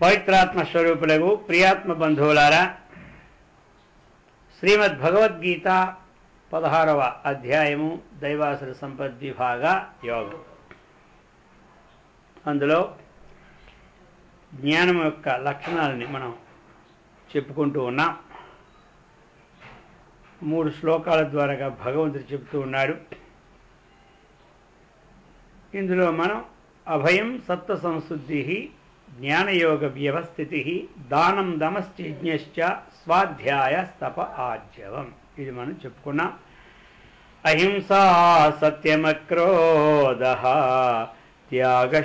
పవిత్రాత్మ స్వరూపులకు ప్రియాత్మ బంధువులారా, శ్రీమద్ భగవద్గీత 16వ అధ్యాయము దైవాసుర సంపద్విభాగ యోగం. అందులో జ్ఞానం యొక్క లక్షణాలని మనం చెప్పుకుంటూ ఉన్నాం. 3 శ్లోకాల ద్వారా భగవంతుడు చెప్తూ ఉన్నాడు. ఇందులో మనం అభయం సత్వ సంశుద్ధి, జ్ఞానయోగ వ్యవస్థితి, దానం దమశ్చ స్వాధ్యాయ స్తప ఆర్జవం, ఇది మనం చెప్పుకున్నాం. అహింసా సత్యమక్రోధ త్యాగశాంతిరపైశునం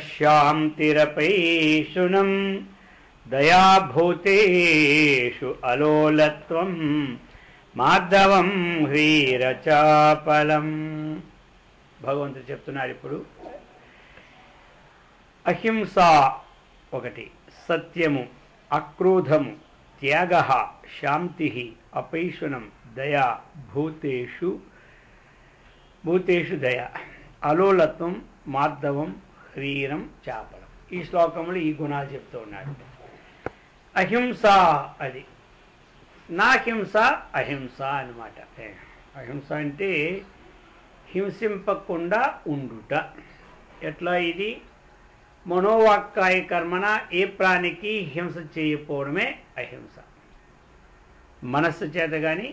దయాభూతేషు అలోలత్వం మాధవం హ్రీరచాపలం. భగవంతుడు చెప్తున్నాడు ఇప్పుడు అహింస ఒకటి, సత్యము, అక్రోధము, త్యాగ, శాంతి, అపైశునం, దయా, భూతేషు దయ, అలోలత్వం, మార్ధవం, హ్రీరం, చాపలం. ఈ శ్లోకంలో ఈ గుణాలు చెప్తూ ఉన్నాడు. అహింస అది నా హింస, అహింస అన్నమాట. అహింస అంటే హింసింపకుండా ఉండుట. ఎట్లా? ఇది మనోవాక్కాయ కర్మన ఏ ప్రాణికి హింస చేయకపోవడమే అహింస. మనస్సు చేత కానీ,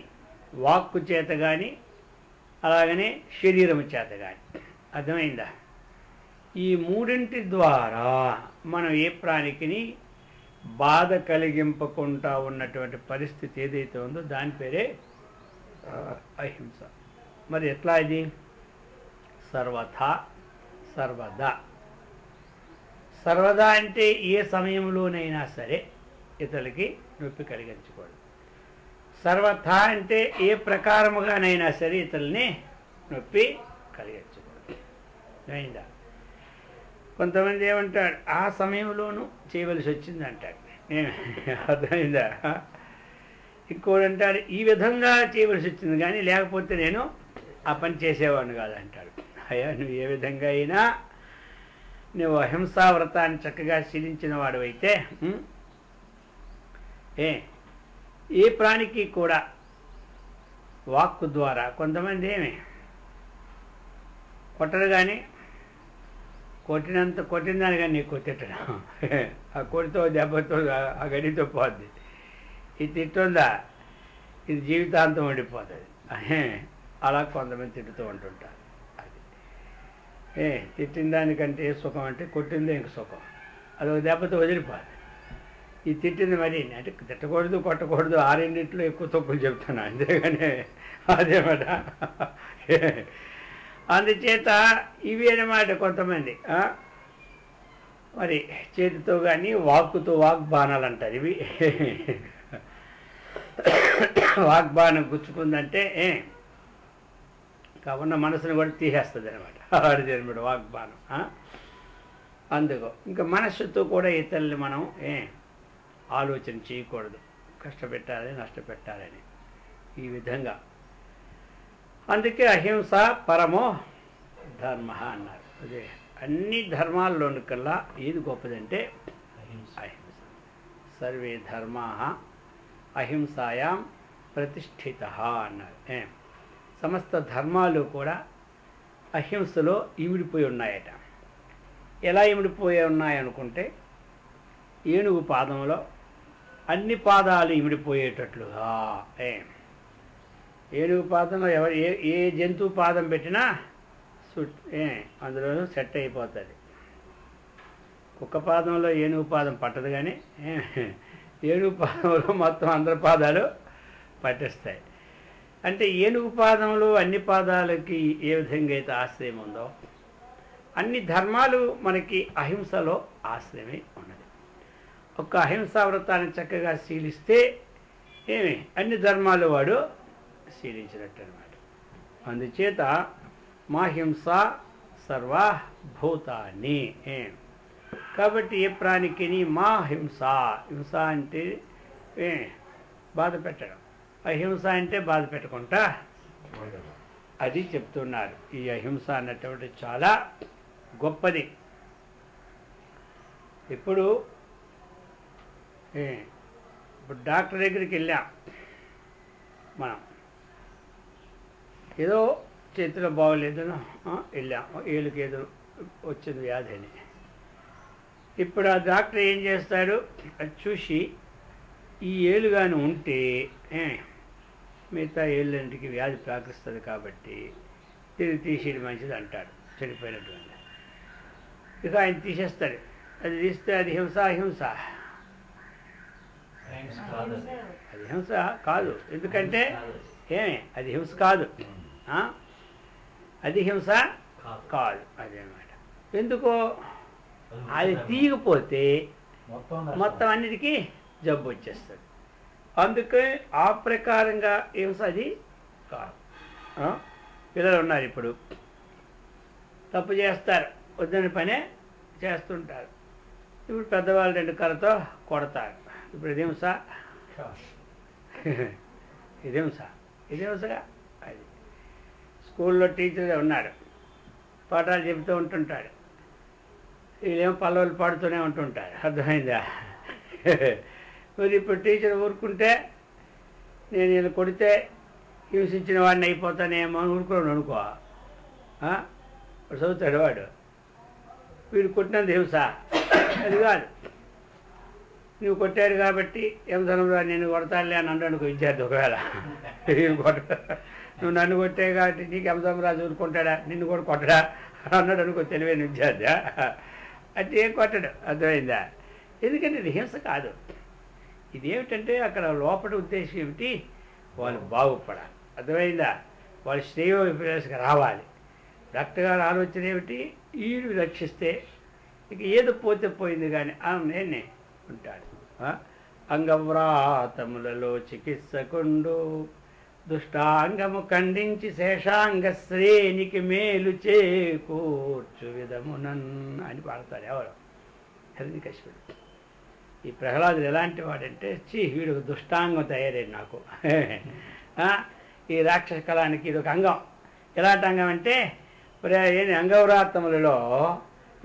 వాక్కు చేత కానీ, అలాగనే శరీరము చేత కానీ. అర్థమైందా? ఈ మూడింటి ద్వారా మనం ఏ ప్రాణికిని బాధ కలిగింపకుండా ఉన్నటువంటి పరిస్థితి ఏదైతే ఉందో దాని పేరే అహింస. మరి ఎట్లా ఇది? సర్వథా, సర్వదా. సర్వదా అంటే ఏ సమయంలోనైనా సరే ఇతరులకి నొప్పి కలిగించకూడదు. సర్వథా అంటే ఏ ప్రకారముగానైనా సరే ఇతరుల్ని నొప్పి కలిగించకూడదు. అయిందా? కొంతమంది ఏమంటాడు, ఆ సమయంలోనూ చేయవలసి వచ్చింది అంటాడు. అర్థమైందా? ఇంకోటి అంటాడు, ఈ విధంగా చేయవలసి వచ్చింది కానీ లేకపోతే నేను ఆ పని చేసేవాడిని కాదంటాడు. అయ్యా, నువ్వు ఏ విధంగా అయినా నువ్వు అహింసా వ్రతాన్ని చక్కగా శీలించిన వాడు అయితే ఏ ప్రాణికి కూడా వాక్కు ద్వారా, కొంతమంది ఏమి కొట్టరు కానీ కొట్టిన దాని కానీ నీకు కొట్టడం, ఆ కొడితో దెబ్బతో ఆ గడితో పోద్ది. ఇది తిట్టుందా, ఇది జీవితాంతం ఉండిపోతుంది. అలా కొంతమంది తిట్టుతూ ఉంటుంటారు. తిట్టిన దానికంటే సుఖం అంటే కొట్టిందే ఇంక సుఖం. అదొక దెబ్బతో వదిలిపోదు. ఈ తిట్టింది మరి అంటే తిట్టకూడదు, కొట్టకూడదు, 6 ఎక్కువ తప్పులు చెప్తాను, అంతేగాని అదేమాట. అందుచేత ఇవి అన్నమాట. కొంతమంది మరి చేతితో కానీ వాక్కుతో వాగ్బాణాలు అంటారు. ఇవి వాగ్బాణం గుచ్చుకుందంటే కావున్న మనసును కూడా తీసేస్తుంది అనమాట. ఆడిదనమాట వాగ్బాణం. అందుకో ఇంకా మనస్సుతో కూడా ఇతరుల్ని మనం ఆలోచన చేయకూడదు, కష్టపెట్టాలని, నష్టపెట్టాలని, ఈ విధంగా. అందుకే అహింస పరమో ధర్మ అన్నారు. అదే అన్ని ధర్మాల్లోని కల్లా ఏది గొప్పదంటే అహింస. సర్వే ధర్మా అహింసాయాం ప్రతిష్ఠిత అన్నారు. సమస్త ధర్మాలు కూడా అహింసలో ఇమిడిపోయి ఉన్నాయట. ఎలా ఇమిడిపోయి ఉన్నాయనుకుంటే, ఏనుగు పాదంలో అన్ని పాదాలు ఇమిడిపోయేటట్లుగా. ఏనుగు పాదంలో ఏ జంతువు పాదం పెట్టినా అందులో సెట్ అయిపోతుంది. కుక్క పాదంలో ఏనుగు పాదం పట్టదు కానీ ఏనుగు పాదంలో మొత్తం అందరి పాదాలు పట్టేస్తాయి. అంటే ఏనుగు పాదంలో అన్ని పాదాలకి ఏ విధంగా అయితే ఆశ్రయం ఉందో అన్ని ధర్మాలు మనకి అహింసలో ఆశ్రయమై ఉన్నది. ఒక్క అహింసా వ్రతాన్ని చక్కగా శీలిస్తే అన్ని ధర్మాలు వాడు శీలించినట్టు అనమాట. అందుచేత మా హింస సర్వా భూతాన్ని. కాబట్టి ఏ ప్రాణికి మా హింస, హింస అంటే బాధ పెట్టడం, అహింస అంటే బాధ పెట్టకుండా అది చెప్తున్నారు. ఈ అహింస అన్నటువంటి చాలా గొప్పది. ఇప్పుడు ఇప్పుడు డాక్టర్ దగ్గరికి వెళ్ళాం మనం, ఏదో చేతిలో బాగోలేదనో వెళ్ళాం, ఏళ్ళకి ఏదో వచ్చింది వ్యాధి అని. ఇప్పుడు ఆ డాక్టర్ ఏం చేస్తాడు, అది చూసి ఈ ఏళ్ళు కానీ ఉంటే మిగతా ఏళ్ళంటికి వ్యాధి ప్రాకరిస్తుంది కాబట్టి దీన్ని తీసేది మంచిది అంటాడు, చనిపోయినటువంటి. ఇక ఆయన తీసేస్తాడు. అది తీస్తే అది హింస అది హింస కాదు. ఎందుకంటే అది హింస కాదు, అది హింస కాదు. అదేమాట ఎందుకో అది తీయకపోతే మొత్తం అన్నిటికీ జబ్బు వచ్చేస్తుంది. అందుకే ఆ ప్రకారంగా హింస అది కాదు. పిల్లలు ఉన్నారు, ఇప్పుడు తప్పు చేస్తారు, వద్దని పనే చేస్తుంటారు. ఇప్పుడు పెద్దవాళ్ళు 2 కర్రతో కొడతారు. ఇప్పుడు ఇది హింస, ఇది హింసగా. అది స్కూల్లో టీచర్ ఉన్నాడు, పాఠాలు చెబుతూ ఉంటుంటాడు, వీళ్ళేమో పల్లవులు పాడుతూనే ఉంటుంటారు. అర్థమైందా? మరి ఇప్పుడు టీచర్ ఊరుకుంటే నేను వీళ్ళు కొడితే హింసించిన వాడిని అయిపోతానేమో అని ఊరుకోడు అనుకో, చదువుతాడు వాడు. వీడు కొట్టినంత హింస అది కాదు. నువ్వు కొట్టాడు కాబట్టి హింసనంలో నేను కొడతానులే అని అన్నాడు విద్యార్థి. ఒకవేళ నువ్వు నన్ను కొట్టే కాబట్టి నీకు హింసంరాజు ఊరుకుంటాడా, నిన్ను కూడా కొట్టడా అన్నాడు అనుకో తెలివైన విద్యార్థి. అంటే ఏం కొట్టడు. అర్థమైందా? ఎందుకంటే ఇది హింస కాదు. ఇదేమిటంటే అక్కడ లోపల ఉద్దేశం ఏమిటి, వాళ్ళు బాగుపడాలి. అర్థమైందా? వాళ్ళు శ్రేయోభిలాషగా రావాలి. డాక్టర్ గారు ఆలోచన ఏమిటి, వీడు రక్షిస్తే ఇక ఏదో పోతే పోయింది కానీ నేనే ఉంటాడు. అంగవ్రాతములలో చికిత్సకుండు దుష్టాంగము ఖండించి శేషాంగ శ్రేణికి మేలు చేకూర్చు విధమునన్ అని పాడతారు ఎవరు, హిరణ్యకశిపుడు. ఈ ప్రహ్లాదుడు ఎలాంటి వాడంటే, వీడు ఒక దుష్టాంగం తయారైంది నాకు. ఈ రాక్షస కళానికి ఇది ఒక అంగం. ఎలాంటి అంగం అంటే అంగవ్రాతములలో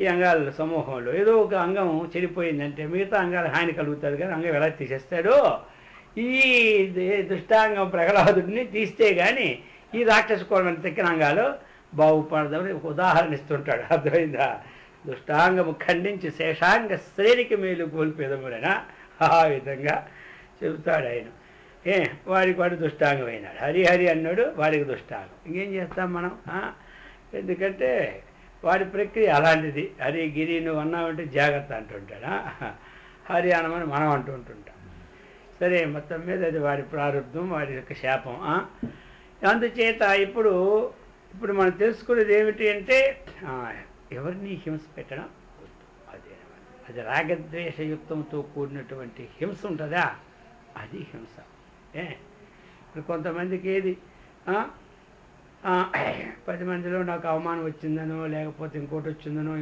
ఈ అంగాల సమూహంలో ఏదో ఒక అంగం చెడిపోయిందంటే మిగతా అంగాలు హాని కలుగుతుంది. కానీ అంగం ఎలా తీసేస్తాడో ఈ దుష్టాంగం ప్రహ్లాదుడిని తీస్తే కానీ ఈ రాక్షస కోణం తెక్కిన అంగాలు బాగుపడదామని ఒక ఉదాహరణ ఇస్తుంటాడు. అర్థమైందా? దుష్టాంగము ఖండించి శేషాంగ శ్రేణికి మేలు కోల్పేదములైనా ఆ విధంగా చెబుతాడు ఆయన. వాడికి వాడు దుష్టాంగం అయినాడు. హరి అన్నాడు, వాడికి దుష్టాంగం. ఇంకేం చేస్తాం మనం? ఎందుకంటే వాడి ప్రక్రియ అలాంటిది. హరి గిరి నువ్వు అన్నావంటే జాగ్రత్త అంటుంటాడా, హరి అనమని మనం అంటుంటాం. సరే, మొత్తం మీద అది వాడి ప్రారంభం, వాడి యొక్క శాపం. అందుచేత ఇప్పుడు మనం తెలుసుకునేది ఏమిటి అంటే, ఎవరిని హింస పెట్టడం అదే. అది రాగద్వేషయుక్తంతో కూడినటువంటి హింస ఉంటుందా, అది హింస. ఇప్పుడు కొంతమందికి ఏది 10 మందిలో నాకు అవమానం వచ్చిందనో, లేకపోతే ఇంకోటి వచ్చిందనో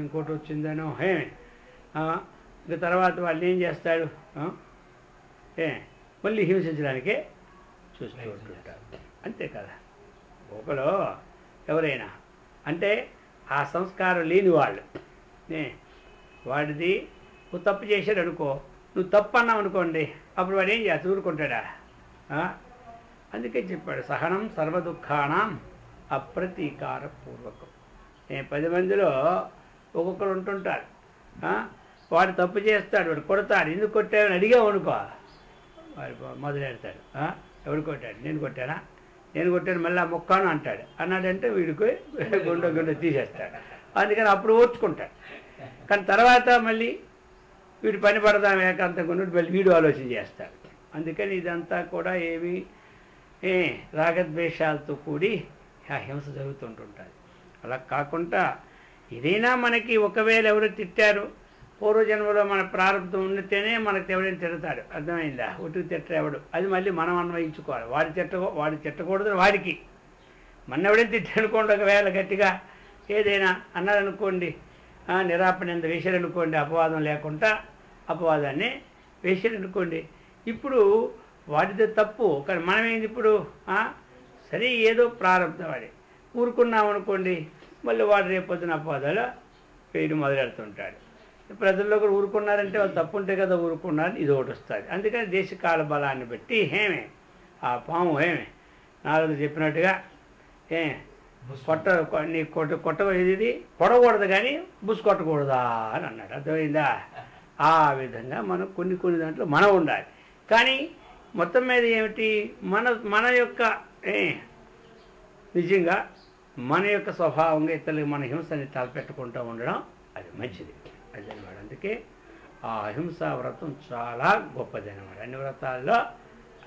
ఇక తర్వాత వాళ్ళు ఏం చేస్తాడు, మళ్ళీ హింసించడానికే చూస్తూ ఉంటుంటారు. అంతే కదా. ఒకరు ఎవరైనా అంటే ఆ సంస్కారం లేని వాళ్ళు, వాడిది నువ్వు తప్పు చేశాడు అనుకో, నువ్వు తప్పు అన్నావు అనుకోండి, అప్పుడు వాడు ఏం చేస్తా ఊరుకుంటాడా? అందుకే చెప్పాడు, సహనం సర్వదుఃఖానం అప్రతీకార పూర్వకం. 10 మందిలో ఒక్కొక్కరు ఉంటుంటారు, వాడు తప్పు చేస్తాడు, వాడు కొడతాడు. ఎందుకు కొట్టావని అడిగావు అనుకో, వాడు మొదలెడతాడు. ఎవడు కొట్టాడు? నేను కొట్టాను మళ్ళీ మొక్కాను అంటాడు. అన్నాడంటే వీడికి గుండె తీసేస్తాడు. అందుకని అప్పుడు ఓర్చుకుంటాడు. కానీ తర్వాత మళ్ళీ వీడు పని పడదాం ఏకాంతంగా మళ్ళీ వీడు ఆలోచన చేస్తాడు. అందుకని ఇదంతా కూడా ఏమి రాగద్వేషాలతో కూడి ఆ హింస జరుగుతుంటుంటుంది. అలా కాకుండా ఏదైనా మనకి ఒకవేళ ఎవరు తిట్టారు, పూర్వజన్మలో మన ప్రారంభం ఉండితేనే మనకు ఎవరైనా తిడతాడు. అర్థమైందా? ఒట్టుకు తిట్టేవాడు, అది మళ్ళీ మనం అన్వయించుకోవాలి. వాడు తిట్టకూడదు వాడికి. మన ఎవడైనా తిట్టనుకోండి, ఒకవేళ గట్టిగా ఏదైనా అన్నారనుకోండి, నిరాపణింద వేసారనుకోండి, అపవాదం లేకుండా అపవాదాన్ని వేసారనుకోండి, ఇప్పుడు వాడిదే తప్పు. కానీ మనమేంది ఇప్పుడు సరే ఏదో ప్రారంభం వాడి ఊరుకున్నాం అనుకోండి, మళ్ళీ వాడు రేపొద్దున అపవాదాలు వేయడం మొదలెడుతుంటాడు. ప్రజల్లో కూడా ఊరుకున్నారంటే వాళ్ళు తప్పు ఉంటే కదా ఊరుకున్నారు, ఇది ఒకటి వస్తుంది. అందుకని దేశకాల బలాన్ని బట్టి ఏమే ఆ పాము ఏమే నారదుడు చెప్పినట్టుగా నీ ఇది కొట్టకూడదు కానీ బుస్ కొట్టకూడదా అని అన్నాడు. అర్థమైందా? ఆ విధంగా మనం కొన్ని దాంట్లో మనం ఉండాలి. కానీ మొత్తం మీద ఏమిటి, మన యొక్క నిజంగా మన యొక్క స్వభావంగా ఇతరులకు మన హింసని తలపెట్టుకుంటూ ఉండడం అది మంచిది. అది అనమాట. అందుకే ఆ అహింసా వ్రతం చాలా గొప్పది అనమాట. అన్ని వ్రతాల్లో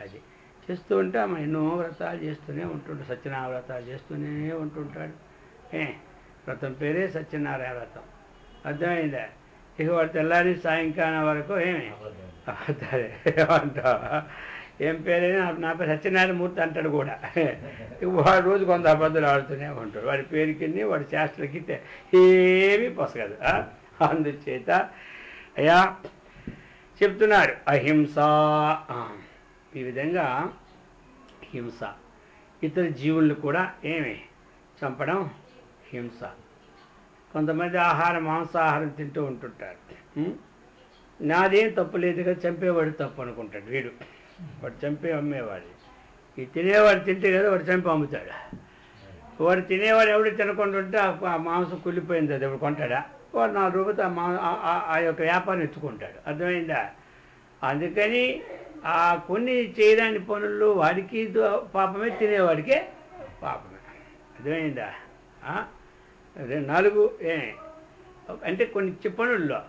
అది చేస్తూ ఉంటే ఆమె ఎన్నో వ్రతాలు చేస్తూనే ఉంటుంటాడు. సత్యనారాయణ వ్రతాలు చేస్తూనే ఉంటుంటాడు. వ్రతం పేరే సత్యనారాయణ వ్రతం. అర్థమైందా? ఇక వాడు తెల్లారి సాయంకాలం వరకు ఏమంటా ఏం పేరైనా నా పేరు సత్యనారాయణ మూర్తి అంటాడు కూడా. వాడు రోజు కొంత అబద్ధాలు ఆడుతూనే ఉంటాడు. వాడి పేరుకి వాడి శాస్త్రకి ఏమీ పొసగదు. అందుచేత అయ్యా చెప్తున్నారు అహింస. ఈ విధంగా హింస, ఇతర జీవులను కూడా చంపడం హింస. కొంతమంది మాంసాహారం తింటూ ఉంటుంటారు. నాదేం తప్పు లేదు కదా, చంపేవాడు తప్పు అనుకుంటాడు వీడు. వాడు చంపే అమ్మేవాడు. ఈ తినేవాడు తింటే కదా వాడు చంపి అమ్ముతాడు. వాడు తినేవాడు ఎవడు తినకుండా ఉంటే ఆ మాంసం కుళ్ళిపోయింది, అది ఎవడు కొంటాడా? వాడు 4 రూపాయలు ఆ యొక్క వ్యాపారం ఎత్తుకుంటాడు. అర్థమైందా? అందుకని ఆ కొన్ని చేయడానికి పనుల్లో వాడికి పాపమే, తినేవాడికే పాపమే. అర్థమైందా? అదే 4 అంటే కొన్ని పనుల్లో.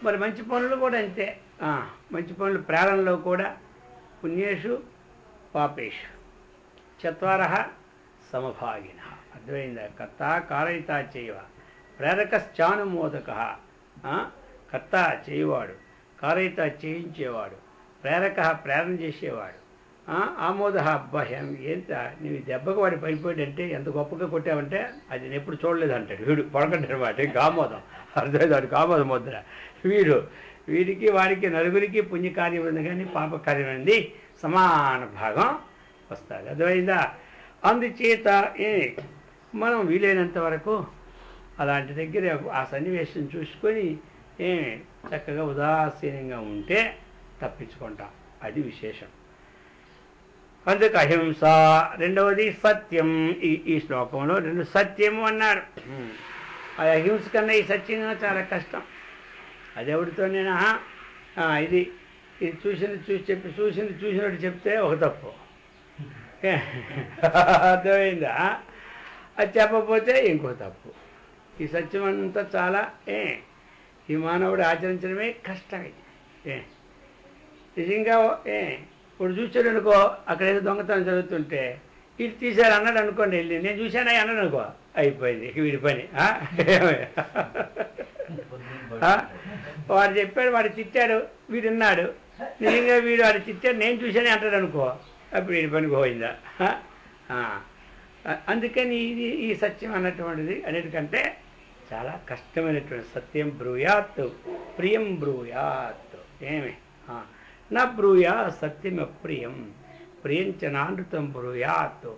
మరి మంచి పనులు కూడా అంతే. మంచి పనులు ప్రేరణలో కూడా పుణ్యేషు పాపేషు చత్వారః సమభాగిన. అర్థమైందా? కర్త కారయిత చేయవ ప్రేరకశ్చానుమోదక. కర్త చేయవాడు, కారయిత చేయించేవాడు, ప్రేరక ప్రేరణ చేసేవాడు, ఆమోద అబ్బాహ్యం. ఏంట నీవు దెబ్బకు వాడి పడిపోయాడంటే ఎంత గొప్పగా కొట్టావంటే అది నేను ఎప్పుడు చూడలేదు అంటాడు వీడు. పొడకంటాడు వాటి ఆమోదం. అర్థమైంది? వాడికి ఆమోదం ముద్ర. వీడికి వాడికి నలుగురికి పుణ్యకార్యం ఉంది కానీ పాపకార్యం ఉంది సమాన భాగం వస్తుంది. అర్థమైందా? అందుచేత మనం వీలైనంత వరకు అలాంటి దగ్గర ఆ సన్నివేశం చూసుకొని చక్కగా ఉదాసీనంగా ఉంటే తప్పించుకుంటాం. అది విశేషం. అందుకు అహింస. రెండవది సత్యం. ఈ శ్లోకంలో 2 సత్యము అన్నారు. ఆ అహింస కన్నా ఈ సత్యం చాలా కష్టం. అది ఎవరితోనైనా ఇది చూసినట్టు చెప్తే ఒక తప్పు. అర్థమైందా? అది చెప్పకపోతే ఇంకో తప్పు. ఈ సత్యం అంతా చాలా ఈ మానవుడు ఆచరించడమే కష్టమే. నిజంగా ఇప్పుడు చూసాడు అనుకో, అక్కడ ఏదో దొంగతనం జరుగుతుంటే ఇటు తీశారు అన్నాడు అనుకోండి, వెళ్ళి నేను చూశాను అన్నాడు అనుకో, అయిపోయింది వీడి పని. వాడు చెప్పాడు, వాడు తిట్టాడు, వీడు విన్నాడు. నిజంగా వీడు వాడు తిట్టాడు, నేను చూశానే అంటాడు అనుకో, అప్పుడు వీడి పని పోయిందా? అందుకని ఈ సత్యం అన్నటువంటిది అన్నిటికంటే చాలా కష్టమైనటువంటి. సత్యం బ్రూయాత్ ప్రియం బ్రూయాత్. నా బ్రూయా సత్యం అప్రియం ప్రియంచ నానృతం బ్రూయాత్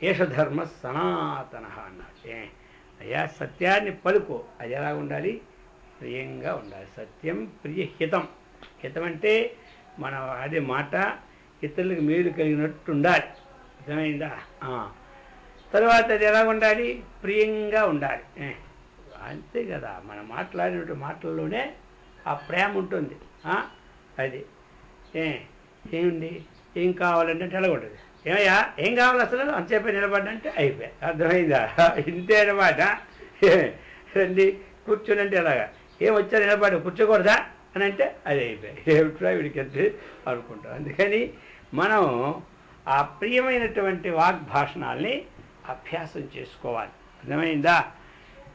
ఏష ధర్మ సనాతన అన్నాడు. అయ్యా సత్యాన్ని పలుకో. అది ఎలా ఉండాలి? ప్రియంగా ఉండాలి. సత్యం ప్రియహితం. హితం అంటే మన అదే మాట ఇతరులకు మేలు కలిగినట్టు ఉండాలి. అర్థమైందా? తర్వాత అది ఎలా ఉండాలి? ప్రియంగా ఉండాలి. అంతే కదా, మనం మాట్లాడిన మాటల్లోనే ఆ ప్రేమ ఉంటుంది. అది ఏముంది, ఏం కావాలంటే ఎలా ఉంటుంది? ఏమయ్యా ఏం కావాలి అసలు అంతసేపు నిలబడ్డంటే అయిపోయా. అర్థమైందా? ఇంతే అనమాట. రండి కూర్చోనంటే ఎలాగా, ఏం వచ్చా నిలబడి కూర్చోకూడదా అని అంటే అది అయిపోయాయి. ఏమిట్రా వీడికి అంతే అనుకుంటాం. అందుకని మనం ఆ ప్రియమైనటువంటి వాగ్భాషణాల్ని అభ్యాసం చేసుకోవాలి. అర్థమైందా?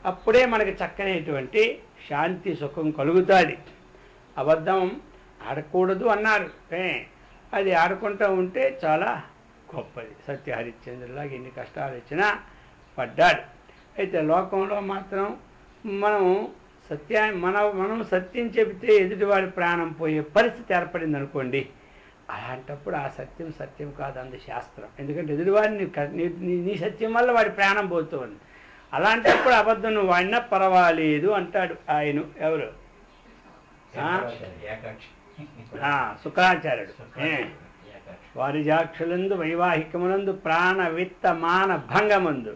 అప్పుడే మనకి చక్కనేటువంటి శాంతి సుఖం కలుగుతుంది. అబద్ధం ఆడకూడదు అన్నారు. అది ఆడుకుంటూ ఉంటే చాలా గొప్పది. సత్యహరిశ్చంద్రులాగా ఎన్ని కష్టాలు వచ్చినా పడ్డాడు. అయితే లోకంలో మాత్రం మనం సత్యం చెబితే ఎదుటివాడి ప్రాణం పోయే పరిస్థితి ఏర్పడింది అనుకోండి, అలాంటప్పుడు ఆ సత్యం కాదు అంది శాస్త్రం. ఎందుకంటే ఎదుటివాడిని నీ సత్యం వల్ల వాడి ప్రాణం పోతుంది. అలాంటప్పుడు అబద్ధం నువ్వు వాడినా పర్వాలేదు అంటాడు ఆయన. ఎవరు? శుక్రాచార్యుడు వారిజాక్షులందు వైవాహికమునందు ప్రాణ విత్త మాన భంగమందు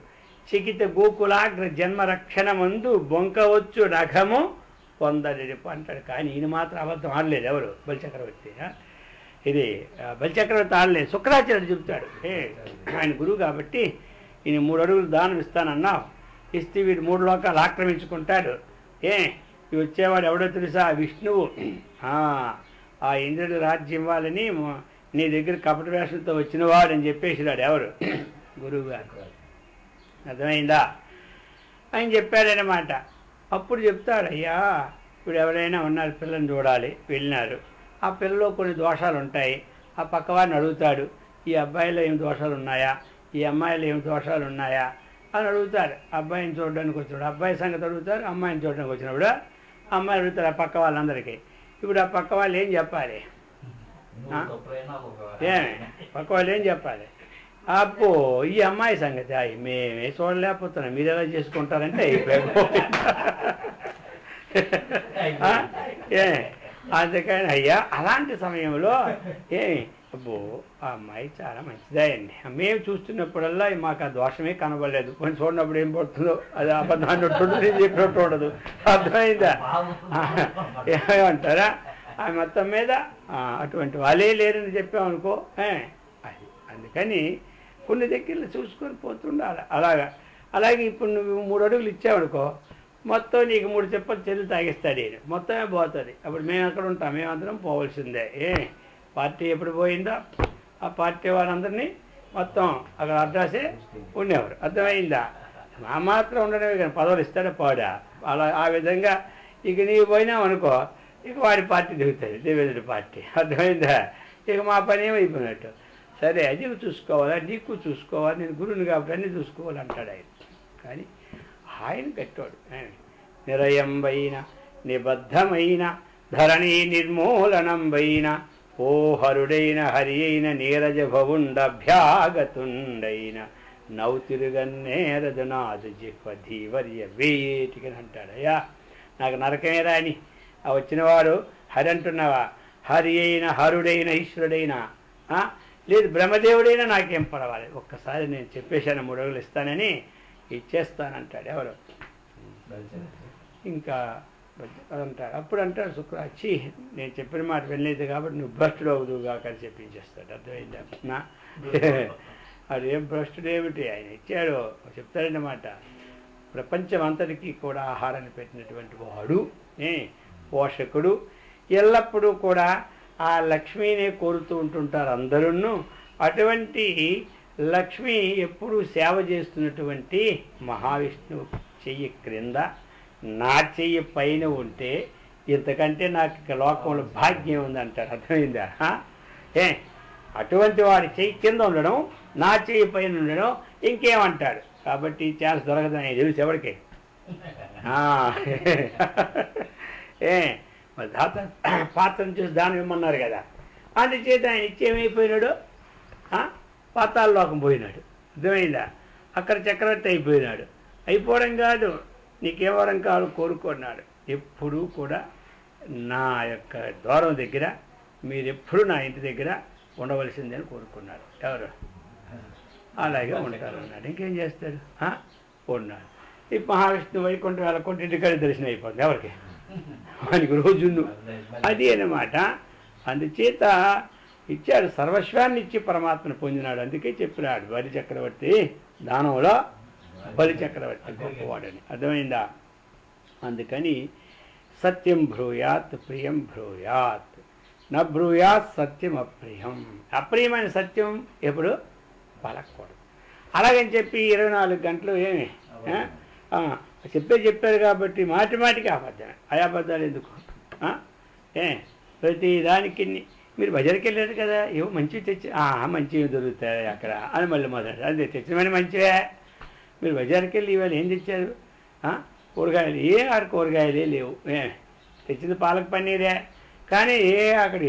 చికిత గోకులాగ్ర జన్మరక్షణమందు బొంకవచ్చు నఖము పొందరిపు అంటాడు. కానీ ఈయన మాత్రం అబద్ధం ఆడలేదు. ఎవరు? బలిచక్రవర్తి. ఇది బలిచక్రవర్తి ఆడలేదు, శుక్రాచార్యుడు చెబుతాడు. ఆయన గురువు కాబట్టి ఈయన 3 అడుగులు దానం ఇస్తానన్నావు, ఇస్తే వీడు 3 లోకాలు ఆక్రమించుకుంటాడు. ఇవి వచ్చేవాడు ఎవడో తెలుసా? విష్ణువు. ఆ ఇంద్రుడి రాజ్యం ఇవ్వాలని నీ దగ్గర కపట వేషంతో వచ్చినవాడు అని చెప్పేసినాడు. ఎవరు? గురువు గారు. అర్థమైందా? ఆయన చెప్పాడనమాట. అప్పుడు చెప్తాడు, అయ్యా ఇప్పుడు ఎవరైనా ఉన్నారు, పిల్లని చూడాలి, వెళ్ళినారు. ఆ పిల్లలో కొన్ని దోషాలు ఉంటాయి. ఆ పక్కవాడిని అడుగుతాడు, ఈ అబ్బాయిలో ఏమి దోషాలు ఉన్నాయా, ఈ అమ్మాయిలో ఏమి దోషాలు ఉన్నాయా అని అడుగుతారు. అబ్బాయిని చూడడానికి వచ్చినప్పుడు అబ్బాయి సంగతి అడుగుతారు, అమ్మాయిని చూడడానికి వచ్చినప్పుడు అమ్మాయి అడుగుతారు ఆ పక్క వాళ్ళందరికీ. ఇప్పుడు ఆ పక్క వాళ్ళు ఏం చెప్పాలి? పక్క వాళ్ళు ఏం చెప్పాలి? అబ్బో ఈ అమ్మాయి సంగతి మేమే చూడలేకపోతున్నాం, మీరు ఎలా చేసుకుంటారంటే అందుకని అయ్యా అలాంటి సమయంలో అబ్బో ఆ అమ్మాయి చాలా మంచిదాయండి, మేము చూస్తున్నప్పుడల్లా మాకు ఆ దోషమే కనబడలేదు, కొంచెం చూడనప్పుడు ఏం పడుతుందో అది అబద్ధాన్ని చెప్పినట్టు ఉండదు. అర్థమైందా? ఏమంటారా? ఆ మొత్తం మీద అటువంటి వాళ్ళే లేరని చెప్పామనుకో అది. అందుకని కొన్ని దగ్గరలో చూసుకొని పోతుండాలి. అలాగే ఇప్పుడు నువ్వు 3 అడుగులు ఇచ్చావనుకో, మొత్తం నీకు 3 చెప్పలు చెల్లి తాగిస్తాడు ఈయన, మొత్తమే పోతుంది. అప్పుడు మేము అక్కడ ఉంటాం, మేమందరం పోవలసిందే. పార్టీ ఎప్పుడు పోయిందో ఆ పార్టీ వాళ్ళందరినీ మొత్తం అక్కడ అడ్రస్సే ఉండేవారు. అర్థమైందా? మా మాత్రం ఉండడమే కానీ పదవులు ఇస్తాడే పోడా. ఆ విధంగా ఇక నీవు పోయినావు అనుకో, ఇక వాడి పార్టీ దిగుతుంది, దేవేంద్రుడి పార్టీ. అర్థమైందా? ఇక మా పని ఏమైపోయినట్టు. సరే అది చూసుకోవాలా, నీకు చూసుకోవాలి, నేను గురువుని కాబట్టి అన్నీ చూసుకోవాలంటాడు ఆయన. కానీ ఆయన కట్టాడు. నిరయంబైన నిబద్ధమైన ధరణి నిర్మూలనంబైన ఓ హరుడైన హరి అయిన నీరజ భవుండభ్యాగతుండైన నౌతిరుగన్నేరదు నాదు జిహ్వధీవర్య వేటికని అంటాడు. అయ్యా నాకు నరకమే రాని ఆ వచ్చినవాడు హరి అంటున్నావా? హరి అయిన హరుడైన ఈశ్వరుడైన లేదు బ్రహ్మదేవుడైనా నాకేం పర్వాలేదు, ఒక్కసారి నేను చెప్పేశాను 3 అడుగులు ఇస్తానని ఇచ్చేస్తానంటాడు. ఎవరు? ఇంకా అంటాడు. అప్పుడు అంటాడు శుక్రాచి, నేను చెప్పిన మాట వెళ్ళలేదు కాబట్టి నువ్వు భ్రష్టుడు అవుదువుగా అని చెప్పించేస్తాడు. అర్థమైందా? అది ఏం భ్రష్టుడు ఏమిటి? ఆయన ఇచ్చాడు చెప్తాడన్నమాట. ప్రపంచం అంతటికీ కూడా ఆహారాన్ని పెట్టినటువంటి వాడు, పోషకుడు. ఎల్లప్పుడూ కూడా ఆ లక్ష్మీనే కోరుతూ ఉంటుంటారు అందరూ. అటువంటి లక్ష్మి ఎప్పుడూ సేవ చేస్తున్నటువంటి మహావిష్ణువు చెయ్యి క్రింద నా చెయ్యి పైన ఉంటే ఇంతకంటే నాకు ఇక లోకంలో భాగ్యం ఉందంటాడు. అర్థమైందా? అటువంటి వాడి చెయ్యి కింద ఉండడం, నా చెయ్యి పైన ఉండడం ఇంకేమంటాడు. కాబట్టి ఛాన్స్ దొరకదని తెలుసు ఎవరికి. మరి దాత పాత్రను చూసి దానం ఇమ్మన్నారు కదా, అందుచేత ఆయన ఇచ్చేమైపోయినాడు, పాతాళలోకం పోయినాడు. అర్థమైందా? అక్కడ చక్రవర్తి అయిపోయినాడు. అయిపోవడం కాదు, నీకేం వరం కావాలో కోరుకున్నాడు. ఎప్పుడూ కూడా నా యొక్క ద్వారం దగ్గర మీరెప్పుడు నా ఇంటి దగ్గర ఉండవలసిందని కోరుకున్నాడు. ఎవరు? అలాగే ఉంటారు అన్నాడు. ఇంకేం చేస్తాడు? ఉన్నాడు. ఈ మహావిష్ణువు వైకుంఠం వెళ్ళకుంటే ఇంటికాడ దర్శనం అయిపోతుంది ఎవరికి? వానికి రోజును అది అన్నమాట. అందుచేత ఇచ్చాడు, సర్వస్వాన్ని ఇచ్చి పరమాత్మను పొందినాడు. అందుకే చెప్పినాడు బలి చక్రవర్తి దానంలో బలి చక్రవర్తి గొప్పవాడని. అర్థమైందా? అందుకని సత్యం బ్రూయాత్ ప్రియం బ్రూయాత్ నా బ్రూయాత్ సత్యం అప్రియం. అప్రియమైన సత్యం ఎప్పుడు పలకూడదు. అలాగని చెప్పి 24 గంటలు ఏమి చెప్పారు కాబట్టి మాటి మాటికి అబద్ధమే. అబద్ధాలు ఎందుకు? ప్రతి దానికి మీరు బజార్కి వెళ్ళారు కదా, ఏవో మంచివి తెచ్చి మంచివి దొరుకుతాయి అక్కడ అని మళ్ళీ మొదటి అదే తెచ్చినమని మంచివే. మీరు బజార్కి వెళ్ళి ఇవాళ ఏం తెచ్చారు? కూరగాయలు ఆడ కూరగాయలే లేవు, తెచ్చింది పాలక పన్నీరే, కానీ అక్కడ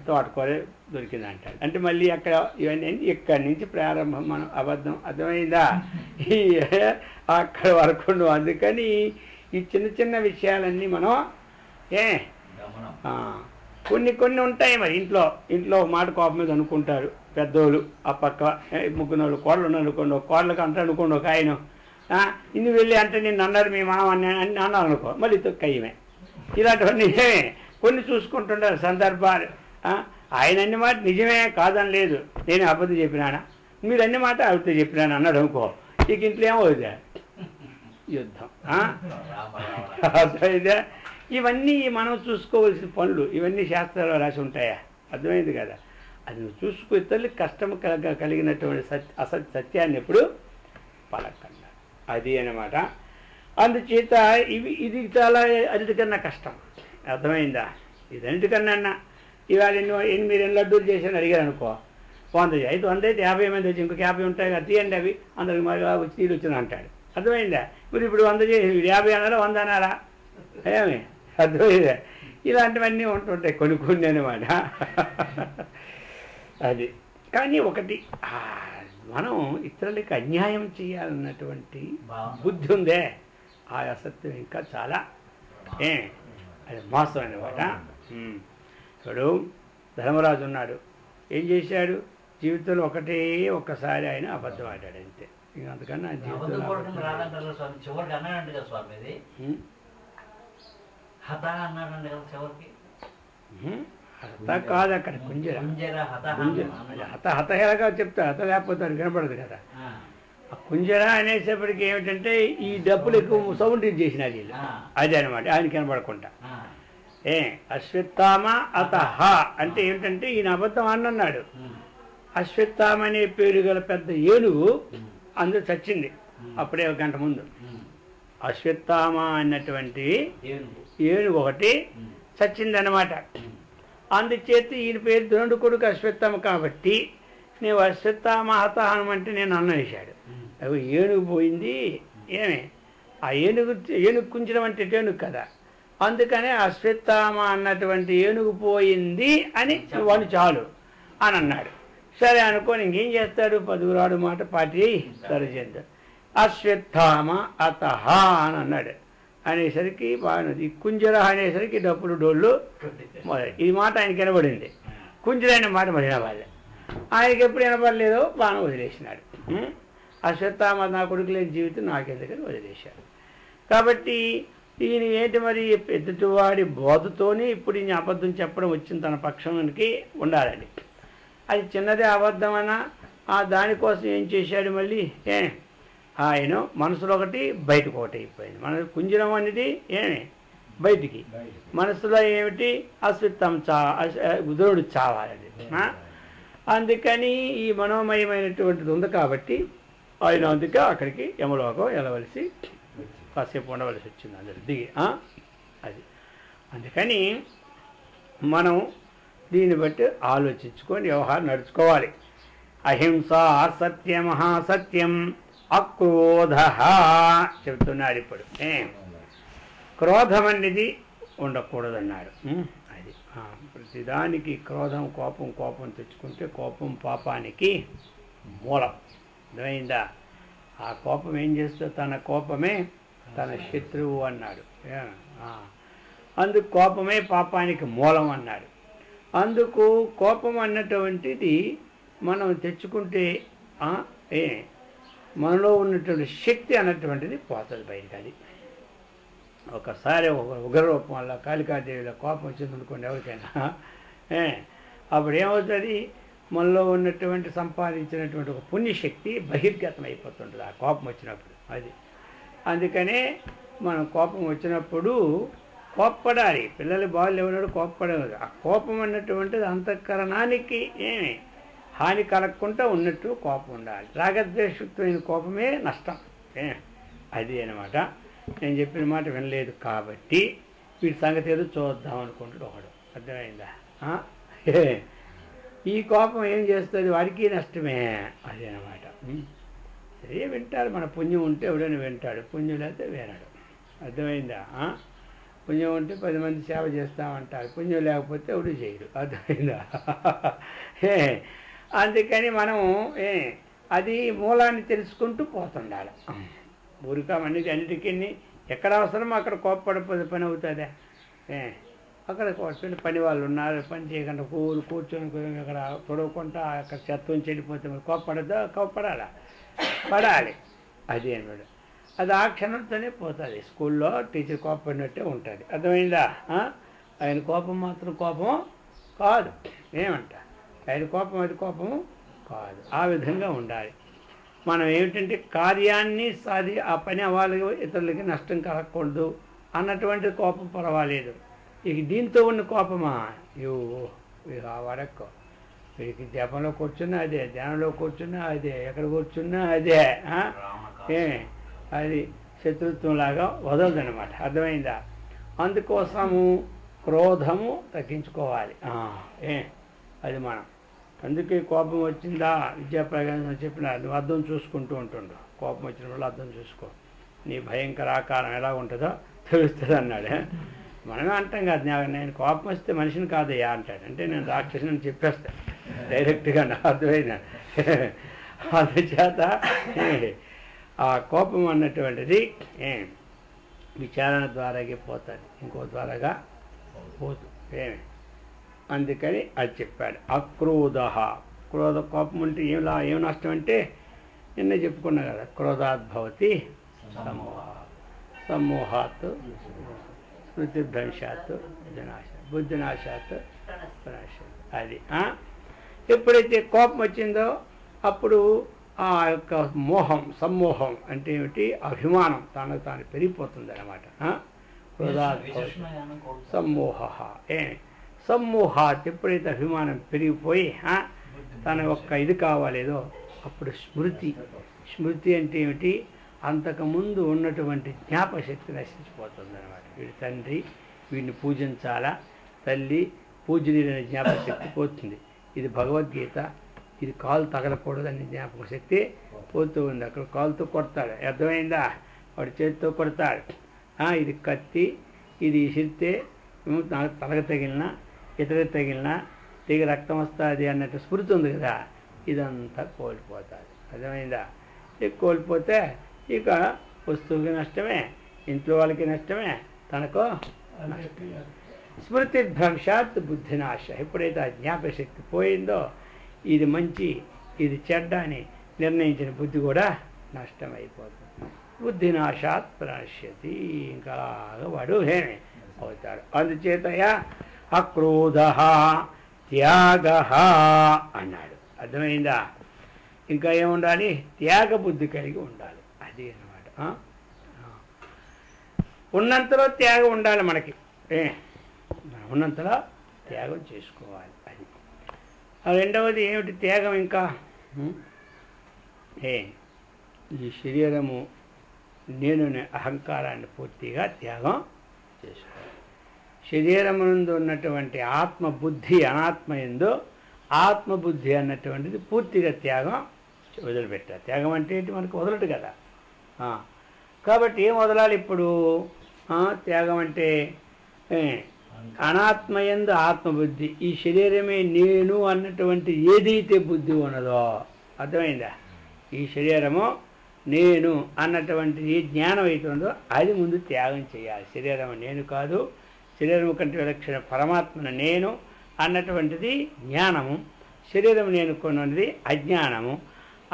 తోటకూర దొరికింది అంటారు. అంటే మళ్ళీ అక్కడ ఇవన్నీ ఇక్కడి నుంచి ప్రారంభం మనం అబద్ధం. అర్థమైందా? అక్కడ వరకు. అందుకని ఈ చిన్న చిన్న విషయాలన్నీ మనం కొన్ని కొన్ని ఉంటాయి మరి ఇంట్లో మాట కోపం మీద అనుకుంటారు పెద్దోళ్ళు, ఆ పక్క ముగ్గురు కోడలు ఉన్నారు అనుకోండి, ఒక కోడలకు అంటారు అనుకోండి, ఒక ఆయన ఇన్ని వెళ్ళి అంటే నేను అన్నారు మీ మామ అని అన్నారు అనుకో, మళ్ళీ కయ్యమే. ఇలాంటివన్నీ నిజమే, కొన్ని చూసుకుంటుంటారు సందర్భాలు. ఆయన అన్ని మాట నిజమే కాదని లేదు, నేను అబద్ధం చెప్పినానా, మీరు అన్ని మాట ఆవిడతో చెప్పినాను అన్నాడు అనుకో, ఇక ఇంట్లో ఏమవుతుంది యుద్ధం. అర్థమైందా? ఇవన్నీ మనం చూసుకోవాల్సిన పనులు, ఇవన్నీ శాస్త్రాలు రాసి ఉంటాయా? అర్థమైంది కదా? అది నువ్వు చూసుకో. ఇతరులకు కష్టం కలిగినటువంటి సత్యాన్ని ఎప్పుడు పలకన్నా, అది అన్నమాట. అందుచేత ఇది చాలా అన్నిటికన్నా కష్టం. అర్థమైందా? ఇది అన్నిటికన్నా ఇవాళ మీరు ఎన్ని లడ్డూలు చేసి అడిగారు అనుకో, 100 అయితే 100 అయితే 50 మంది వచ్చి ఇంకొక 50 ఉంటాయి కదా, తీయండి అవి, అందరికి మరి వచ్చి తీరు వచ్చింది అంటాడు. అర్థమైందా? మీరు ఇప్పుడు 100 చేసి 50 అన్నారా 100 అన్నారా? ఏమి అర్థమైందా? ఇలాంటివన్నీ ఉంటుంటాయి కొన్ని అనమాట. అది కానీ ఒకటి, మనం ఇతరులకి అన్యాయం చేయాలన్నటువంటి బుద్ధి ఉందే, ఆ అసత్యం ఇంకా చాలా అది మోసం అనమాట. ఇప్పుడు ధర్మరాజు ఉన్నాడు, ఏం చేశాడు? జీవితంలో ఒక్కసారి ఆయన అబద్ధం ఆడాడు అంతే. ఇక అందుకన్నా జీవితంలో హత కాదు, అక్కడ కుంజర హతహేళగా చెప్తా, హత లేకపోతే వినపడదు కదా. ఆ కుంజర అనేసేపటికి ఏమిటంటే ఈ డబ్బులు ఎక్కువ సౌండ్ చేసినారు వీళ్ళు, అదే అనమాట. ఆయన కనపడకుండా అశ్వత్థామ అతహ అంటే ఏమిటంటే ఈయన అబద్ధం అన్నాడు. అశ్వత్థామ అనే పేరు గల పెద్ద ఏనుగు అందులో చచ్చింది అప్పుడే 1 గంట ముందు. అశ్వత్థామ అన్నటువంటి ఏనుగు ఒకటి చచ్చిందనమాట. అందుచేత ఈయన పేరు ద్రోణుడు కొడుకు అశ్వత్థామ కాబట్టి నేను అశ్వత్థామ హతహనమంటే నేను అన్నేశాడు. అవి ఏనుగు పోయింది, ఆ ఏనుగు కుంచడం అంటే ఏనుగు కదా, అందుకనే అశ్వత్థామ అన్నటువంటి ఏనుగు పోయింది అని వాడు చాలు అని అన్నాడు. సరే అనుకోని ఇంకేం చేస్తాడు, 10 రాడు మాట పాటి సరే చేద్దాం. అశ్వత్థామ అతహ అని అన్నాడు. అనేసరికి బాగున్నది. కుంజర అనేసరికి డప్పులు డోళ్ళు ఈ మాట ఆయనకి వినబడింది. కుంజర అనే మాట మరి వినబడలే. ఆయనకి ఎప్పుడు వినబడలేదో బాణం వదిలేసినాడు. అశ్వత్థామ నా కొడుకు లేని జీవితం నాకెందుకని వదిలేశాడు. కాబట్టి ఈయన ఏంటి మరి ఎదుటివాడి బోధతోనే ఇప్పుడు ఈయన అబద్ధం చెప్పడం వచ్చింది తన పక్షానికి ఉండాలని. అది చిన్నదే అబద్ధమన్నా దానికోసం ఏం చేశాడు మళ్ళీ ఆయన మనసులో ఒకటి బయటకు ఒకటి అయిపోయింది. మన కుంజరం అనేది బయటికి, మనసులో ఏమిటి అశ్వత్థామ ద్రోణుడు చావాలని. అందుకని ఈ మనోమయమైనటువంటిది ఉంది కాబట్టి ఆయన అందుకే అక్కడికి యమలోకం వెళ్ళవలసి కాసేపు ఉండవలసి వచ్చింది అందరు దిగి. అది అందుకని మనం దీన్ని బట్టి ఆలోచించుకొని వ్యవహారం నడుచుకోవాలి. అహింస సత్యమహాసత్యం అక్రోధ చెబుతున్నాడు. ఇప్పుడు క్రోధం అనేది ఉండకూడదన్నాడు. అది ప్రతిదానికి క్రోధం కోపం తెచ్చుకుంటే కోపం పాపానికి మూలం. అర్థమైందా? ఆ కోపం ఏం చేస్తుంది? తన కోపమే తన శత్రువు అన్నాడు. అందుకు కోపమే పాపానికి మూలం అన్నాడు. అందుకు కోపం అన్నటువంటిది మనం తెచ్చుకుంటే మనలో ఉన్నటువంటి శక్తి అన్నటువంటిది పోతుంది బయటకు. అది ఒకసారి ఒక ఉగ్రరూపం వల్ల కాళికాదేవిలో కోపం వచ్చింది అనుకోండి ఎవరికైనా, అప్పుడు ఏమవుతుంది? మనలో ఉన్నటువంటి సంపాదించినటువంటి ఒక పుణ్యశక్తి బహిర్గతం అయిపోతుంటుంది ఆ కోపం వచ్చినప్పుడు. అది అందుకనే మనం కోపం వచ్చినప్పుడు కోప్పడాలి. పిల్లలు బాగా లేవనాడు కోప్పడదు. ఆ కోపం అన్నటువంటిది అంతఃకరణానికి హాని కలగకుండా ఉన్నట్టు కోపం ఉండాలి. రాగద్వేషయుక్తమైన కోపమే నష్టం. అది అనమాట. నేను చెప్పిన మాట వినలేదు కాబట్టి వీటి సంగతి ఏదో చూద్దాం అనుకుంటాడు ఒకడు. అర్థమైందా? ఈ కోపం ఏం చేస్తుంది? వాడికి నష్టమే. అది అనమాట. సరే వింటారు. మన పుణ్యం ఉంటే ఎవడైనా వింటాడు, పుణ్యం లేకపోతే వినడు. అర్థమైందా? పుణ్యం ఉంటే 10 మంది సేవ చేస్తామంటారు, పుణ్యం లేకపోతే ఎవడు చేయడు. అర్థమైందా? అందుకని మనం అది మూలాన్ని తెలుసుకుంటూ పోతుండాలి. ఊరికం అనేది అన్నిటికీ ఎక్కడ అవసరమో అక్కడ కోప్పడిపోతే పని అవుతుందా? అక్కడ పని వాళ్ళు ఉన్నారు, పని చేయకుండా కూర్చొని అక్కడ తొడవకుండా అక్కడ చెత్త ఉంచి వెళ్ళిపోతే మరి కోప్పడద్దా? కోప్పడాలా? పడాలి. అది అన్నాడు. అది ఆ క్షణంతోనే పోతుంది. స్కూల్లో టీచర్ కోపడినట్టే ఉంటుంది. అర్థమైందా? ఆయన కోపం మాత్రం కోపం కాదు. ఏమంట ఆయన కోపం, అది కోపము కాదు. ఆ విధంగా ఉండాలి. మనం ఏమిటంటే కార్యాన్ని ఆ పని వాళ్ళకి ఇతరులకి నష్టం కలగకూడదు అన్నటువంటి కోపం పర్వాలేదు. ఇక దీంతో ఉన్న కోపమా ఇక వరకు వీడికి జపంలో కూర్చున్నా అదే, ధ్యానంలో కూర్చున్నా అదే, ఎక్కడ కూర్చున్నా అదే. అది శత్రుత్వంలాగా వదలదనమాట. అర్థమైందా? అందుకోసము క్రోధము తగ్గించుకోవాలి. అది మనం అందుకే కోపం వచ్చిందా విద్యా ప్రకాశం చెప్పిన నువ్వు అర్థం చూసుకుంటూ ఉంటుండు. కోపం వచ్చినప్పుడు అర్థం చూసుకో, నీ భయంకర ఆకారం ఎలా ఉంటుందో తెలుస్తుంది అన్నాడు. మనమే అంటాం కాదు, నేను కోపం వస్తే మనిషిని కాదయ్యా అంటాడు. అంటే నేను రాక్షసుని చెప్పేస్తాను డైరెక్ట్గా. నా అర్థమైందా? అందుచేత ఆ కోపం అన్నటువంటిది విచారణ ద్వారాగే పోతుంది, ఇంకో ద్వారాగా పోదు. అందుకని అది చెప్పాడు. అక్రోధ, క్రోధ కోపం అంటే ఏం నష్టం అంటే నిన్న చెప్పుకున్నా కదా, క్రోధాద్భవతి సమూహాత్ స్మృతిభ్రంశాత్ బుద్ధినాశాత్ వినాశాత్. అది ఎప్పుడైతే కోపం వచ్చిందో అప్పుడు ఆ యొక్క సమ్మోహం అంటే ఏమిటి? అభిమానం తనకు తాను పెరిగిపోతుంది అన్నమాట. క్రోధాద్భవతి సమ్మోహ. సమ్మోహాత్ ఎప్పుడైతే అభిమానం పెరిగిపోయి తన యొక్క ఇది కావాలేదో అప్పుడు స్మృతి అంటే ఏమిటి? అంతకుముందు ఉన్నటువంటి జ్ఞాపశక్తి నశించిపోతుంది అనమాట. వీడి తండ్రి వీడిని పూజించాలా, తల్లి పూజనీయులనే జ్ఞాపశక్తి పోతుంది. ఇది భగవద్గీత. ఇది కాలు తగలకూడదని జ్ఞాపక శక్తి పోతూ ఉంది. అక్కడ కాలుతో కొడతాడు, అర్థమైందా? వాడి చేతితో కొడతాడు. ఇది కత్తి, ఇది ఇసిరితే నాకు తలగ తగిలినా ఇతరులకు తగిలినా తెగి రక్తం వస్తుంది అన్నట్టు స్మృతి ఉంది కదా, ఇదంతా కోల్పోతుంది. అర్థమైందా? ఇక కోల్పోతే ఇక వస్తువుకి నష్టమే, ఇంట్లో వాళ్ళకి నష్టమే, తనకు స్మృతి భ్రంశాత్ బుద్ధినాశ. ఎప్పుడైతే ఆ జ్ఞాపశక్తి పోయిందో ఇది మంచి ఇది చెడ్డ అని నిర్ణయించిన బుద్ధి కూడా నష్టమైపోతుంది. బుద్ధినాశాత్ ప్రణశ్యతి. ఇంకా వాడు అవుతాడు. అందుచేతయా అక్రోధ త్యాగ అన్నాడు. అర్థమైందా? ఇంకా ఏముండాలి? త్యాగ బుద్ధి కలిగి ఉండాలి. అది అన్నమాట. ఉన్నంతలో త్యాగం ఉండాలి మనకి. ఉన్నంతలో త్యాగం చేసుకోవాలి. అది రెండవది ఏమిటి త్యాగం? ఇంకా ఈ శరీరము నేను అహంకారాన్ని పూర్తిగా త్యాగం చేసుకోవాలి. శరీరమునందు ఉన్నటువంటి ఆత్మబుద్ధి అనాత్మ ఎందు ఆత్మబుద్ధి అన్నటువంటిది పూర్తిగా త్యాగం వదిలిపెట్టాలి. త్యాగం అంటే ఏంటి? మనకు వదలడు కదా. కాబట్టి ఏం వదలాలి ఇప్పుడు? త్యాగం అంటే అనాత్మయందు ఆత్మబుద్ధి. ఈ శరీరమే నేను అన్నటువంటి ఏదైతే బుద్ధి ఉన్నదో, అర్థమైందా? ఈ శరీరము నేను అన్నటువంటి ఏ జ్ఞానం అవుతుందో అది ముందు త్యాగం చేయాలి. శరీరం నేను కాదు, శరీరం కంటే విలక్షణ పరమాత్మను నేను అన్నటువంటిది జ్ఞానము, శరీరం నేను కొన్నది అజ్ఞానము.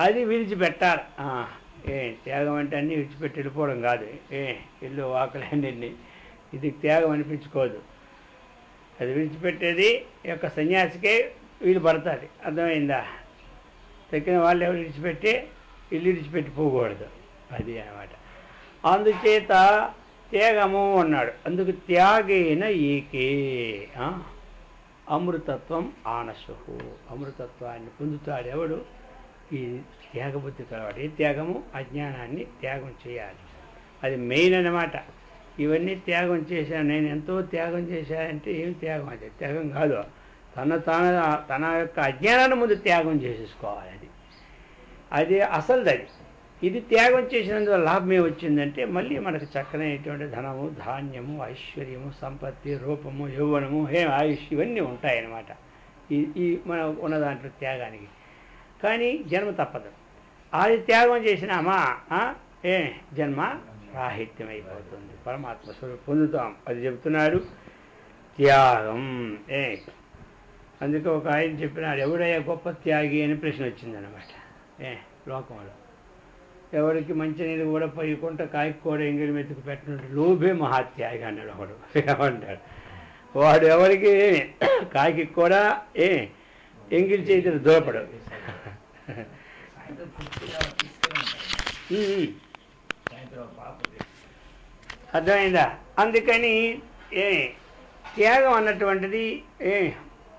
అది విడిచిపెట్టాలి. త్యాగం అంటే అన్నీ విడిచిపెట్టి వెళ్ళిపోవడం కాదు. ఇల్లు వాకలన్నీ ఇది త్యాగం అనిపించుకోదు. అది విడిచిపెట్టేది యొక్క సన్యాసికే వీలు పడుతుంది. అర్థమైందా? తక్కిన వాళ్ళు ఎవరు విడిచిపెట్టి ఇల్లు విడిచిపెట్టి పోకూడదు. అది అన్నమాట. అందుచేత త్యాగము అన్నాడు. అందుకు త్యాగేన ఏకే అమృతత్వం ఆనసు. అమృతత్వాన్ని పొందుతాడు ఎవడు? ఈ త్యాగబుద్ధి కలవాడు. ఈ త్యాగము అజ్ఞానాన్ని త్యాగం చేయాలి. అది మెయిన్ అన్నమాట. ఇవన్నీ త్యాగం చేశాను, నేను ఎంతో త్యాగం చేశానంటే ఏం త్యాగం? అది త్యాగం కాదు. తన యొక్క అజ్ఞానాన్ని ముందు త్యాగం చేసేసుకోవాలి. అది అసలుది. అది ఇది త్యాగం చేసినందువల్ల లాభం ఏమొచ్చిందంటే మళ్ళీ మనకు చక్కనైనటువంటి ధనము, ధాన్యము, ఐశ్వర్యము, సంపత్తి, రూపము, యౌవనము, ఆయుష్ ఇవన్నీ ఉంటాయన్నమాట. ఈ మన ఉన్న దాంట్లో త్యాగానికి. కానీ జన్మ తప్పదు. అది త్యాగం చేసినామా జన్మ రాహిత్యం అయిపోతుంది. పరమాత్మ స్వరూపం పొందుతాం. అది చెబుతున్నాడు. త్యాగం. అందుకే ఒక ఆయన చెప్పినాడు, ఎవడయ్యా గొప్ప త్యాగి అని ప్రశ్న వచ్చిందనమాట లోకంలో. ఎవరికి మంచినీళ్ళు కూడా పోయకుండా కాయకు కూడా ఎంగిలి మెతుకు పెట్టినట్టు లోభే మహాత్యాగి అన్నాడు ఒకడు. ఏమంటాడు వాడు ఎవరికి కాయకి కూడా ఎంగిలి చేతులు దోపడు. అర్థమైందా? అందుకని త్యాగం అన్నటువంటిది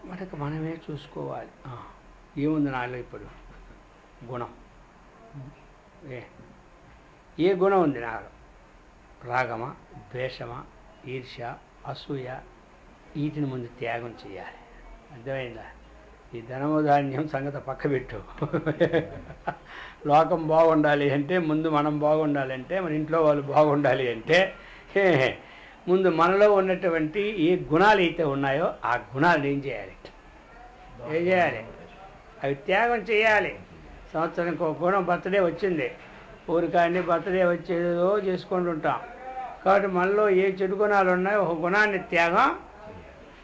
మనకు మనమే చూసుకోవాలి. ఏముంది నాలో ఇప్పుడు గుణం, ఏ గుణం ఉంది నాలో? రాగమా, ద్వేషమా, ఈర్ష్య, అసూయ, వీటిని ముందు త్యాగం చేయాలి. అర్థమైందా? ఈ ధనము ధాన్యం సంగతి పక్క పెట్టు. లోకం బాగుండాలి అంటే ముందు మనం బాగుండాలంటే, మన ఇంట్లో వాళ్ళు బాగుండాలి అంటే ముందు మనలో ఉన్నటువంటి ఏ గుణాలు అయితే ఉన్నాయో ఆ గుణాలు ఏం చేయాలి? అవి త్యాగం చేయాలి. సంవత్సరానికి ఒక గుణం బర్త్డే వచ్చింది, ఊరికాన్ని బర్త్డే వచ్చేదో చేసుకుంటూ ఉంటాం. కాబట్టి మనలో ఏ చెడు గుణాలు ఉన్నాయో ఒక గుణాన్ని త్యాగం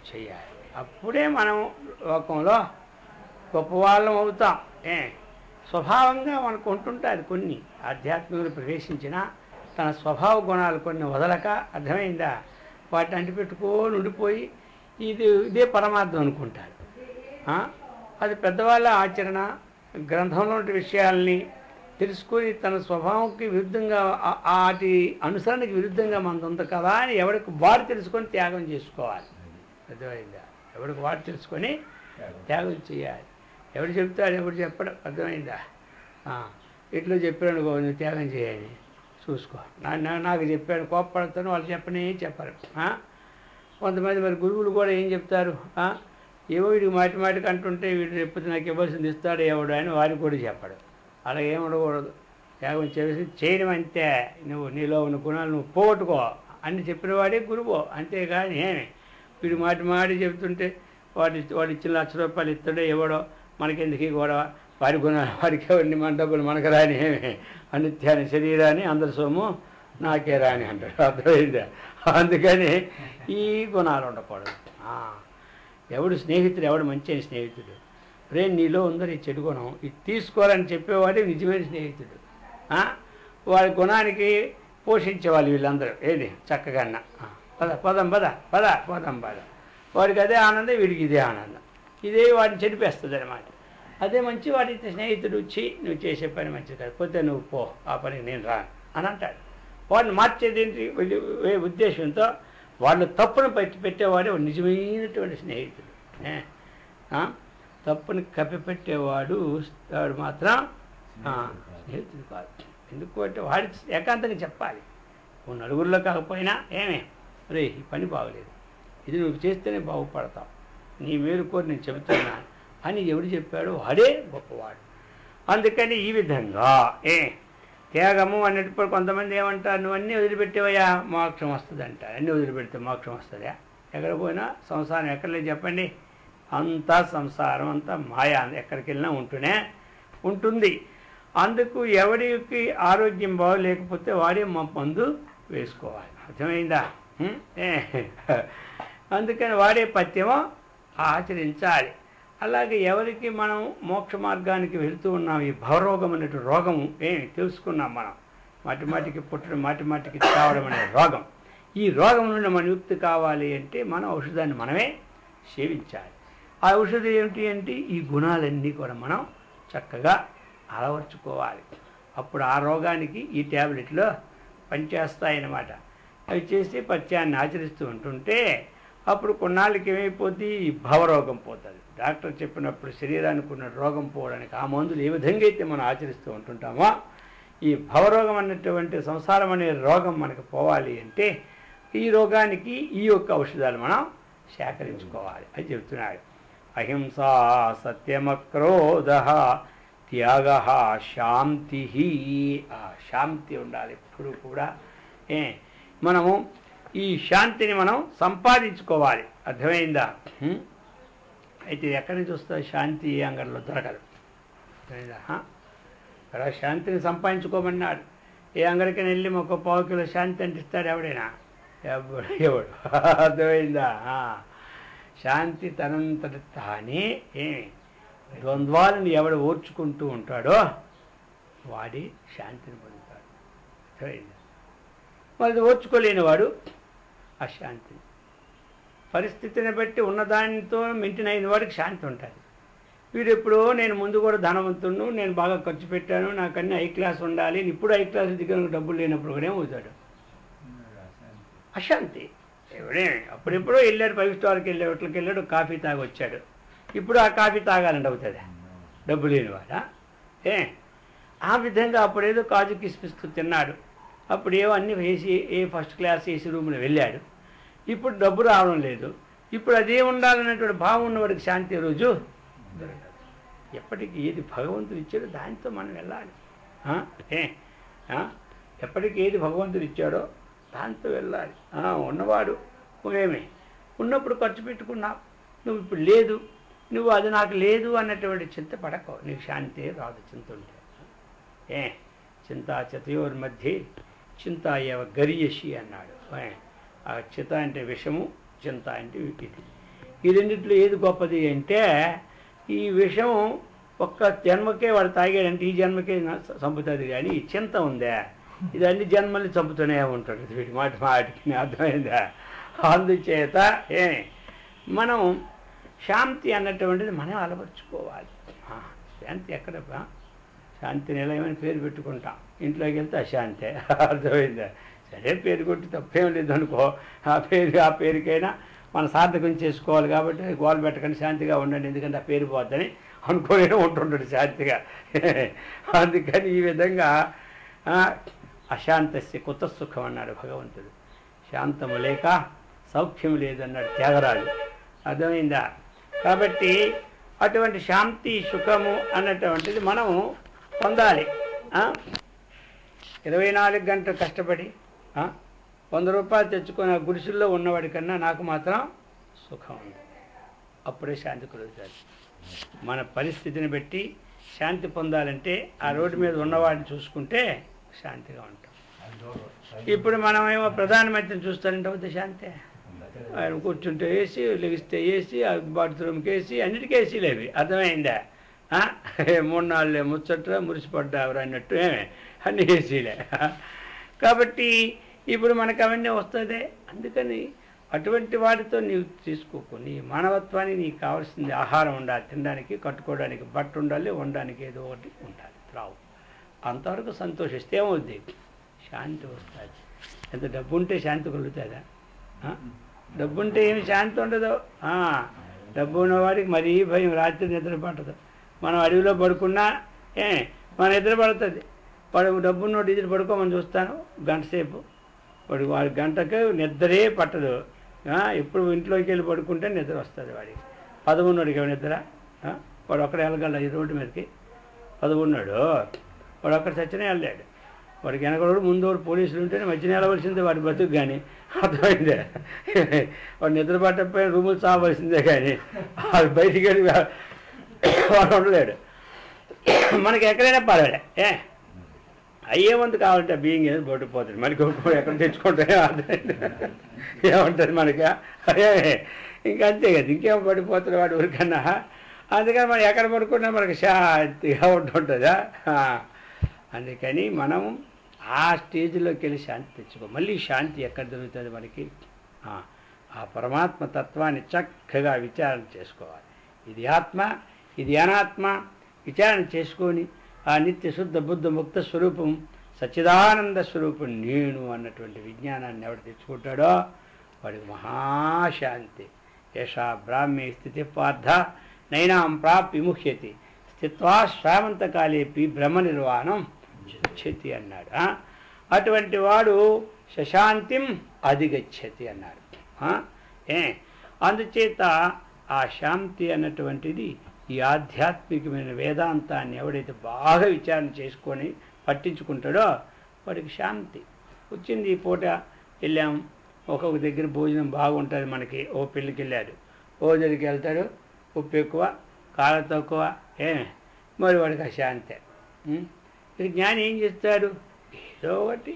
చేయాలి. అప్పుడే మనం లోకంలో గొప్పవాళ్ళం అవుతాం. స్వభావంగా మనకు ఉంటుంటారు కొన్ని ఆధ్యాత్మికులు ప్రవేశించిన తన స్వభావ గుణాలు కొన్ని వదలక, అర్థమైందా, వాటిని అంటిపెట్టుకొని ఉండిపోయి ఇదే పరమార్థం అనుకుంటారు. అది పెద్దవాళ్ళ ఆచరణ, గ్రంథంలో విషయాల్ని తెలుసుకొని తన స్వభావంకి విరుద్ధంగా వాటి అనుసరణకి విరుద్ధంగా మనది కదా అని ఎవరికి వాడు తెలుసుకొని త్యాగం చేసుకోవాలి. అర్థమైందా? ఎవరికి వాడు తెలుసుకొని త్యాగం చేయాలి. ఎవడు చెప్తాడు, ఎవడు చెప్పడం. అర్థమైందా? ఇట్లా చెప్పాడు నువ్వు త్యాగం చేయాలి, చూసుకో. నాకు చెప్పాడు కోప్పడతాను, వాళ్ళు చెప్పరు. కొంతమంది మరి గురువులు కూడా ఏం చెప్తారు, ఏవో వీడికి మాటికి అంటుంటే వీడు ఎప్పుడు నాకు ఇవ్వాల్సింది ఇస్తాడు ఎవడు అని వారికి కూడా చెప్పడు. అలా ఏమి ఉండకూడదు. త్యాగం చేయడం అంతే. నువ్వు నీలో ఉన్న గుణాలు నువ్వు పోగొట్టుకో అని చెప్పిన వాడే గురువు. అంతేగాని వీడు మాటి చెబుతుంటే వాడు ఇచ్చిన ₹1,00,000 ఇస్తాడో ఎవడో మనకెందుకు గొడవ, వాడి గుణాలు వాడికి ఎవరిని, మన డబ్బులు మనకు రాని, అనిత్యాన్ని శరీరాన్ని అందరి సొమ్ము నాకే రాని అంటాడు. అర్థమైందా? అందుకని ఈ గుణాలు ఉండకూడదు. ఎవడు స్నేహితుడు, ఎవడు మంచి స్నేహితుడు, నీలో ఉందని చెడు గుణం ఇది తీసుకోవాలని చెప్పేవాడే నిజమైన స్నేహితుడు. వాడి గుణానికి పోషించేవాళ్ళు వీళ్ళందరూ చక్కగా పోదాం వాడికి అదే ఆనందం, వీడికి ఇదే ఆనందం. ఇదే వాడిని చెడిపేస్తుంది అనమాట. అదే మంచి వాడి స్నేహితుడు వచ్చి నువ్వు చేసే పని మంచిది కాకపోతే నువ్వు పో, ఆ పనికి నేను రాను అని అంటాడు. వాడిని మార్చేదేంటి ఉద్దేశంతో వాళ్ళు తప్పును పెట్టేవాడే నిజమైనటువంటి స్నేహితుడు. తప్పుని కప్పిపెట్టేవాడు వాడు మాత్రం స్నేహితుడు కాదు. ఎందుకంటే వాడి ఏకాంతంగా చెప్పాలి. నువ్వు నలుగురిలో కాకపోయినా రే ఈ పని బాగలేదు, ఇది నువ్వు చేస్తేనే బాగుపడతావు, నీ మేలు కోరి నేను చెబుతున్నాను అని ఎవడు చెప్పాడో వాడే గొప్పవాడు. అందుకని ఈ విధంగా త్యాగము అన్నప్పుడు కొంతమంది ఏమంటారు, నువ్వు అన్నీ వదిలిపెట్టేవయ్యా మోక్షం వస్తుంది అంటారు. అన్నీ వదిలిపెడితే మోక్షం వస్తుందా? ఎక్కడ పోయినా సంసారం ఎక్కడ లేదు చెప్పండి. అంతా సంసారం, అంతా మాయా, ఎక్కడికి వెళ్ళినా ఉంటూనే ఉంటుంది. అందుకు ఎవడికి ఆరోగ్యం బాగోలేకపోతే వాడే మందు వేసుకోవాలి. అర్థమైందా? అందుకని వాడే పథ్యమో ఆచరించాలి. అలాగే ఎవరికి మనం మోక్ష మార్గానికి వెళ్తూ ఉన్నాం, ఈ భవరోగం అనేటువంటి రోగము తెలుసుకున్నాం మనం. మాటికి పుట్టడం, మాటికి చావడం అనే రోగం. ఈ రోగం నుండి మన విముక్తి కావాలి అంటే మనం ఔషధాన్ని మనమే సేవించాలి. ఆ ఔషధం ఏమిటి అంటే ఈ గుణాలన్నీ కూడా మనం చక్కగా అలవర్చుకోవాలి. అప్పుడు ఆ రోగానికి ఈ ట్యాబ్లెట్లో పనిచేస్తాయన్నమాట. అవి చేసి పథ్యాన్ని ఆచరిస్తూ ఉంటుంటే అప్పుడు కొన్నాళ్ళకి ఏమైపోద్ది, ఈ భవరోగం పోతుంది. డాక్టర్ చెప్పినప్పుడు శరీరానికి ఉన్న రోగం పోవడానికి ఆ మందులు ఏ విధంగా అయితే మనం ఆచరిస్తూ ఉంటుంటామో ఈ భవరోగం అన్నటువంటి సంసారం అనే రోగం మనకు పోవాలి అంటే ఈ రోగానికి ఈ యొక్క ఔషధాలు మనం సేకరించుకోవాలి అని చెబుతున్నాడు. అహింసా సత్యమక్రోధ త్యాగ శాంతి. శాంతి ఉండాలి ఎప్పుడు కూడా. మనము ఈ శాంతిని మనం సంపాదించుకోవాలి. అర్థమైందా? అయితే ఎక్కడి నుంచి వస్తుంది శాంతి? ఏ అంగడిలో దొరకదు. అర్థమైందా? అక్కడ శాంతిని సంపాదించుకోమన్నాడు. ఏ అంగడికైనా వెళ్ళి ఒక 1/4 కిలో శాంతి అంటే ఇస్తాడు ఎవడైనా? ఎవడు అర్థమైందా? శాంతి తనంతట తానే ద్వంద్వాలను ఎవడు ఓర్చుకుంటూ ఉంటాడో వాడి శాంతిని పొందుతాడు. అర్థమైందా? మరి ఓర్చుకోలేని వాడు అశాంతిని, పరిస్థితిని బట్టి ఉన్నదానితో మింటినైన వాడికి శాంతి ఉంటుంది. వీడు ఎప్పుడో నేను ముందు కూడా ధనవంతుడు, నేను బాగా ఖర్చు పెట్టాను, నాకన్నీ హై క్లాస్ ఉండాలి, ఇప్పుడు హై క్లాస్ దిగిన డబ్బులు లేనప్పుడు కూడా ఏమవుతాడు? అశాంతి. ఎవడే అప్పుడెప్పుడో వెళ్ళాడు, 5 స్టార్కి వెళ్ళే హోటల్కి వెళ్ళాడు, కాఫీ తాగి వచ్చాడు, ఇప్పుడు ఆ కాఫీ తాగాలని అవుతుంది డబ్బు లేనివాడా? ఆ విధంగా అప్పుడేదో కాజు కిస్మిస్తూ తిన్నాడు, అప్పుడేవో అన్నీ వేసి ఫస్ట్ క్లాస్ ఏసీ రూమ్లో వెళ్ళాడు, ఇప్పుడు డబ్బు రావడం లేదు, ఇప్పుడు అదే ఉండాలనేటువంటి భావం ఉన్నవాడికి శాంతి రోజు దొరకదు. ఎప్పటికీ ఏది భగవంతుడు ఇచ్చాడో దానితో మనం వెళ్ళాలి. ఎప్పటికీ ఏది భగవంతుడు ఇచ్చాడో దాంతో వెళ్ళాలి. ఉన్నవాడు ఉన్నప్పుడు ఖర్చు పెట్టుకున్నావు, నువ్వు ఇప్పుడు లేదు, నువ్వు అది నాకు లేదు అన్నటువంటి చింత పడకో, నీకు శాంతి రాదు చింత ఉంటే. చింతా చతయోర్ మధ్య చింత ఏవ గరియసి అన్నాడు. ఆ చిత అంటే విషము, చింత అంటే ఇది. ఈ రెండిట్లో ఏది గొప్పది అంటే, ఈ విషం ఒక్క జన్మకే వాడు తాగాడంటే ఈ జన్మకే చంపుతుంది, కానీ ఈ చింత ఉందా ఇది అన్ని జన్మల్ని చంపుతూనే ఉంటాడు. వీటి మాటికి అర్థమైందా? అందుచేత మనం శాంతి అన్నటువంటిది మనం అలవర్చుకోవాలి. శాంతి ఎక్కడ? శాంతి నిలయమని పేరు పెట్టుకుంటాం, ఇంట్లోకి వెళ్తే అశాంతే. అర్థమైందా? సరే పేరు కొట్టి తప్పేం లేదు అనుకో, ఆ పేరుకైనా మన సార్థకం చేసుకోవాలి కాబట్టి గోలు పెట్టకండి, శాంతిగా ఉండండి, ఎందుకంటే ఆ పేరు పోద్దని అనుకోనే ఉంటుంటాడు శాంతిగా. అందుకని ఈ విధంగా అశాంతస్య కుత సుఖం అన్నాడు భగవంతుడు. శాంతము లేక సౌఖ్యం లేదన్నాడు త్యాగరాజు. అర్థమైందా? కాబట్టి అటువంటి శాంతి సుఖము అన్నటువంటిది మనము పొందాలి. 24 గంటలు కష్టపడి 100 రూపాయలు తెచ్చుకొని ఆ గుడిసెల్లో ఉన్నవాడి కన్నా నాకు మాత్రం సుఖం ఉంది, అప్పుడే శాంతి కలుగుతుంది. మన పరిస్థితిని బట్టి శాంతి పొందాలంటే ఆ రోడ్డు మీద ఉన్నవాడిని చూసుకుంటే శాంతిగా ఉంటాం. ఇప్పుడు మనమేమో ప్రధానమంత్రిని చూస్తానంటే అవుతుంది శాంతి. ఆయన కూర్చుంటే ఏసీ, లెగిస్తే ఏసీ, బాత్రూమ్కి ఏసీ, అన్నిటికీ ఏసీలు అవి. అర్థమైందా? 3-4 ముచ్చట్రా మురిసిపడ్డారు అన్నట్టు అన్ని ఏసీలే. కాబట్టి ఇప్పుడు మనకు అవన్నీ వస్తుంది. అందుకని అటువంటి వాటితో నీవు తీసుకోకు. నీ మానవత్వానికి నీకు కావాల్సింది ఆహారం ఉండాలి, తినడానికి, కట్టుకోవడానికి బట్ట ఉండాలి, ఉండడానికి ఏదో ఒకటి ఉండాలి. రావు అంతవరకు సంతోషిస్తే ఏమవుద్ది? శాంతి వస్తుంది. ఎంత డబ్బు ఉంటే శాంతి కలుగుతుందా? డబ్బు ఉంటే ఏమి శాంతి ఉండదు. డబ్బు ఉన్నవాడికి మరీ భయం, రాత్రి నిద్ర పట్టదు. మనం అడవిలో పడుకున్నా మన నిద్ర పడుతుంది. డబ్బు ఉన్నోటి ఇద్దరు పడుకోమని చూస్తాను, గంట సేపు వాడి గంటకు నిద్రే పట్టదు. ఎప్పుడు ఇంట్లోకి వెళ్ళి పడుకుంటే నిద్ర వస్తుంది వాడికి. 11 నిద్ర, వాడు ఒక్కడే వెళ్ళగల ఈ రోడ్డు మీదకి. 11 వాడు ఒక్కడ చచ్చినా వెళ్ళాడు. వాడికి వెనకడు ముందు పోలీసులు ఉంటేనే మధ్యన వెళ్ళవలసిందే వాడి బతుకు. కానీ అర్థమైందే, వాడు నిద్ర పట్టకపోయిన రూములు చావలసిందే, కానీ వాడు బయటికి వెళ్ళి వాడు ఉండలేడు. మనకి ఎక్కడైనా పర్వాలే, అయ్యేమంత కావాలంటే బియ్యం ఏదో పట్టుకుపోతుంది, మనకి ఎక్కడ తెచ్చుకుంటే ఏముంటుంది మనకి? ఇంకంతే కదా, ఇంకేమో పడిపోతుంది వాడు ఊరికన్నా. అందుకని మనం ఎక్కడ పడుకున్నా మనకు శాంతిగా ఉంటుంటుందా? అందుకని మనం ఆ స్టేజ్లోకి వెళ్ళి శాంతి తెచ్చుకో. మళ్ళీ శాంతి ఎక్కడ దొరుకుతుంది మనకి? ఆ పరమాత్మ తత్వాన్ని చక్కగా విచారణ చేసుకోవాలి. ఇది ఆత్మ, ఇది అనాత్మ విచారణ చేసుకొని ఆ నిత్య శుద్ధ బుద్ధ ముక్త స్వరూపం, సచ్చిదానంద స్వరూపం నేను అన్నటువంటి విజ్ఞానాన్ని ఎవడు తెచ్చుకుంటాడో వాడికి మహాశాంతి. యశా బ్రాహ్మీ స్థితి పార్థ నైనాం ప్రాప్ విముహ్యతి స్థిత్వా శ్రావంతకాలేపి బ్రహ్మ నిర్వాణం గచ్చతి అన్నాడు. అటువంటి వాడు శశాంతిం అధిగచ్చతి అన్నాడు. అందుచేత ఆ శాంతి అన్నటువంటిది ఈ ఆధ్యాత్మికమైన వేదాంతాన్ని ఎవడైతే బాగా విచారణ చేసుకొని పట్టించుకుంటాడో వాడికి శాంతి వచ్చింది. ఈ పూట వెళ్ళాం, ఒక్కొక్క దగ్గర భోజనం బాగుంటుంది మనకి. ఓ పెళ్ళికి వెళ్ళాడు, ఓ దగ్గరికి వెళ్తాడు, ఉప్పు ఎక్కువ, కారం తక్కువ, మరి వాడికి అశాంతే. ఇది జ్ఞాని ఏం చేస్తాడు? ఏదో ఒకటి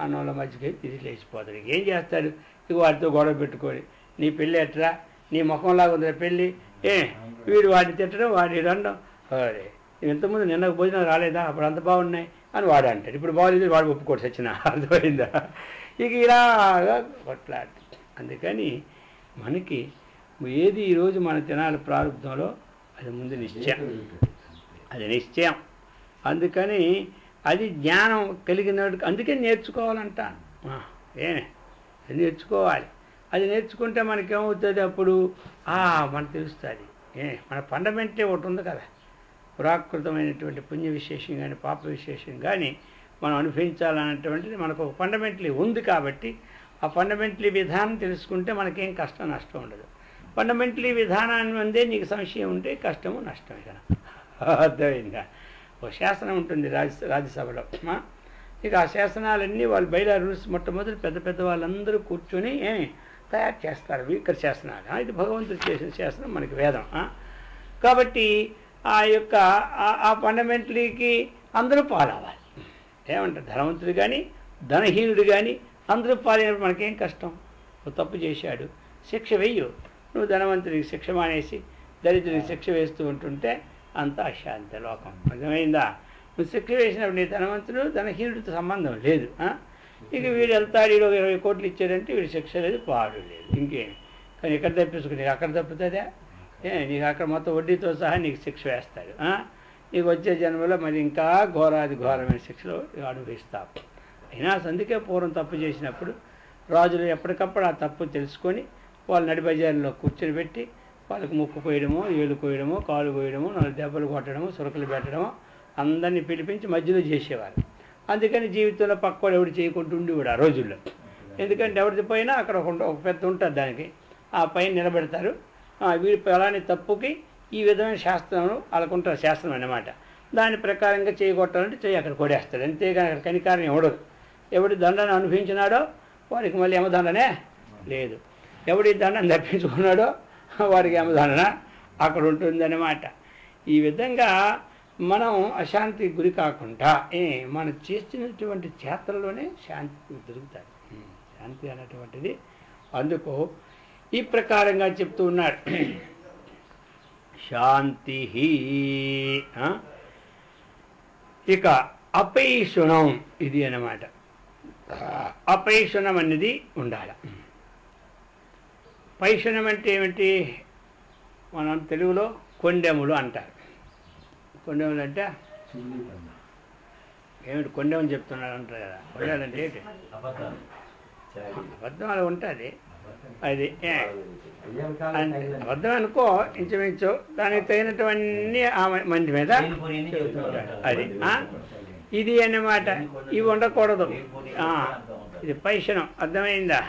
అన్నంలో మధ్యకి తిరిగి లేచిపోతాడు. ఏం చేస్తాడు? ఇక వాడితో గొడవ పెట్టుకొని నీ పెళ్ళి ఎట్రా, నీ ముఖంలాగా ఉంది పెళ్ళి, వీడు వాడిని తిట్టడం, వాడిని రండం, అరే ఇంతకుముందు నిన్న భోజనం రాలేదా, అప్పుడు అంత బాగున్నాయి అని వాడు అంటాడు. ఇప్పుడు బాగోలేదు, వాడు ఒప్పుకోడు సచ్చిన. అర్థమైందా? ఇక ఇలాగా కొట్లాడు. అందుకని మనకి ఏది ఈరోజు మనం తినాలి ప్రారంభంలో అది ముందు నిశ్చయం, అది నిశ్చయం. అందుకని అది జ్ఞానం కలిగినట్టు, అందుకే నేర్చుకోవాలంటాను. అది నేర్చుకోవాలి. అది నేర్చుకుంటే మనకేమవుతుంది? అప్పుడు మనకు తెలుస్తుంది. మన ఫండమెంటే ఒకటి ఉంది కదా, పురాకృతమైనటువంటి పుణ్య విశేషం కానీ పాప విశేషం కానీ మనం అనుభవించాలన్నటువంటిది మనకు ఒక ఫండమెంటలీ ఉంది. కాబట్టి ఆ ఫండమెంటలీ విధానం తెలుసుకుంటే మనకేం కష్టం నష్టం ఉండదు. ఫండమెంటలీ విధానాన్ని అందే నీకు సంశయం ఉంటే కష్టము నష్టమే కదా. అర్థమైందా? ఒక శాసనం ఉంటుంది రాజ్యసభలో. ఇక ఆ శాసనాలన్నీ వాళ్ళు బయట రూల్స్ మొట్టమొదటి పెద్ద పెద్ద వాళ్ళందరూ కూర్చొని తయారు చేస్తారు వీకర్ శాసనాలు. ఇది భగవంతుడు చేసిన శాసనం, మనకి వేదం. కాబట్టి ఆ యొక్క ఆ ఫండమెంటలీకి అందరూ పాలవ్వాలి. ఏమంటారు? ధనవంతుడు కానీ ధనహీనుడు కానీ అందరూ పాలైనప్పుడు మనకేం కష్టం? నువ్వు తప్పు చేశాడు, శిక్ష వెయ్యు. నువ్వు ధనవంతుడికి శిక్ష మానేసి దరిద్రుడికి శిక్ష వేస్తూ ఉంటుంటే అంతా అశాంతి లోకం. అర్థమైందా? నువ్వు శిక్ష వేసినప్పుడు నీ ధనవంతుడు ధనహీనుడితో సంబంధం లేదు. ఇక వీడు వెళ్తాడు, వీడు 20 కోట్లు ఇచ్చాడంటే వీడు శిక్ష లేదు, పాడు లేదు, ఇంకేమి. కానీ ఇక్కడ తప్పించుకుని నీకు అక్కడ తప్పుతుందా? నీకు అక్కడ మొత్తం వడ్డీతో సహా నీకు శిక్ష వేస్తాడు. నీకు వచ్చే జన్మలో మరి ఇంకా ఘోరాది ఘోరమైన శిక్షలు అనుభవిస్తావు. అయినా అందుకే పూర్వం తప్పు చేసినప్పుడు రాజులు ఎప్పటికప్పుడు ఆ తప్పు తెలుసుకొని వాళ్ళు నడిబజారులో కూర్చొని పెట్టి వాళ్ళకు ముక్కు కోయడమో, ఏళ్ళు కోయడమో, కాలు కోయడమో, 4 దెబ్బలు కొట్టడమో, సురకలు పెట్టడమో అందరినీ పిలిపించి మధ్యలో చేసేవారు. అందుకని జీవితంలో పక్కవాడు ఎవడు చేయకుండా ఉండేవాడు ఆ రోజుల్లో. ఎందుకంటే ఎవరిది పోయినా అక్కడ ఒక పెద్ద ఉంటుంది, దానికి ఆ పైన నిలబెడతారు. వీడి ఫలాని తప్పుకి ఈ విధమైన శాస్త్రం వాళ్ళకుంటారు, శాస్త్రం అన్నమాట. దాని ప్రకారంగా చేయగొట్టాలంటే చెయ్యి అక్కడ కొడేస్తాడు. అంతేగాని అక్కడ కనికారం ఎవడదు. ఎవడి దండను అనుభవించినాడో వాడికి మళ్ళీ యమదండనే లేదు. ఎవడి దండను తప్పించుకున్నాడో వాడికి యమదండన అక్కడ ఉంటుందన్నమాట. ఈ విధంగా మనం అశాంతికి గురి కాకుండా మనం చేసినటువంటి చేతల్లోనే శాంతి దొరుకుతాడు. శాంతి అనేటువంటిది అందుకు ఈ ప్రకారంగా చెప్తూ ఉన్నాడు. శాంతి. ఇక అపైషుణం ఇది అన్నమాట. అపైషుణం అనేది ఉండాలి. పైషుణం అంటే ఏమిటి? మనం తెలుగులో కొండెములు అంటారు. కొండెములు అంటే ఏమిటి? కొండెమని చెప్తున్నారు అంటారు కదా. కొండెములు అంటే ఏంటి? అబద్ధం అలా ఉంటుంది. అది అబద్ధం అనుకో, ఇంచుమించు దానికి తగినటువంటి మంది మీద చెబుతుంటాడు. అది ఇది అన్నమాట. ఇవి ఉండకూడదు. ఇది పైషణం. అర్థమైందా?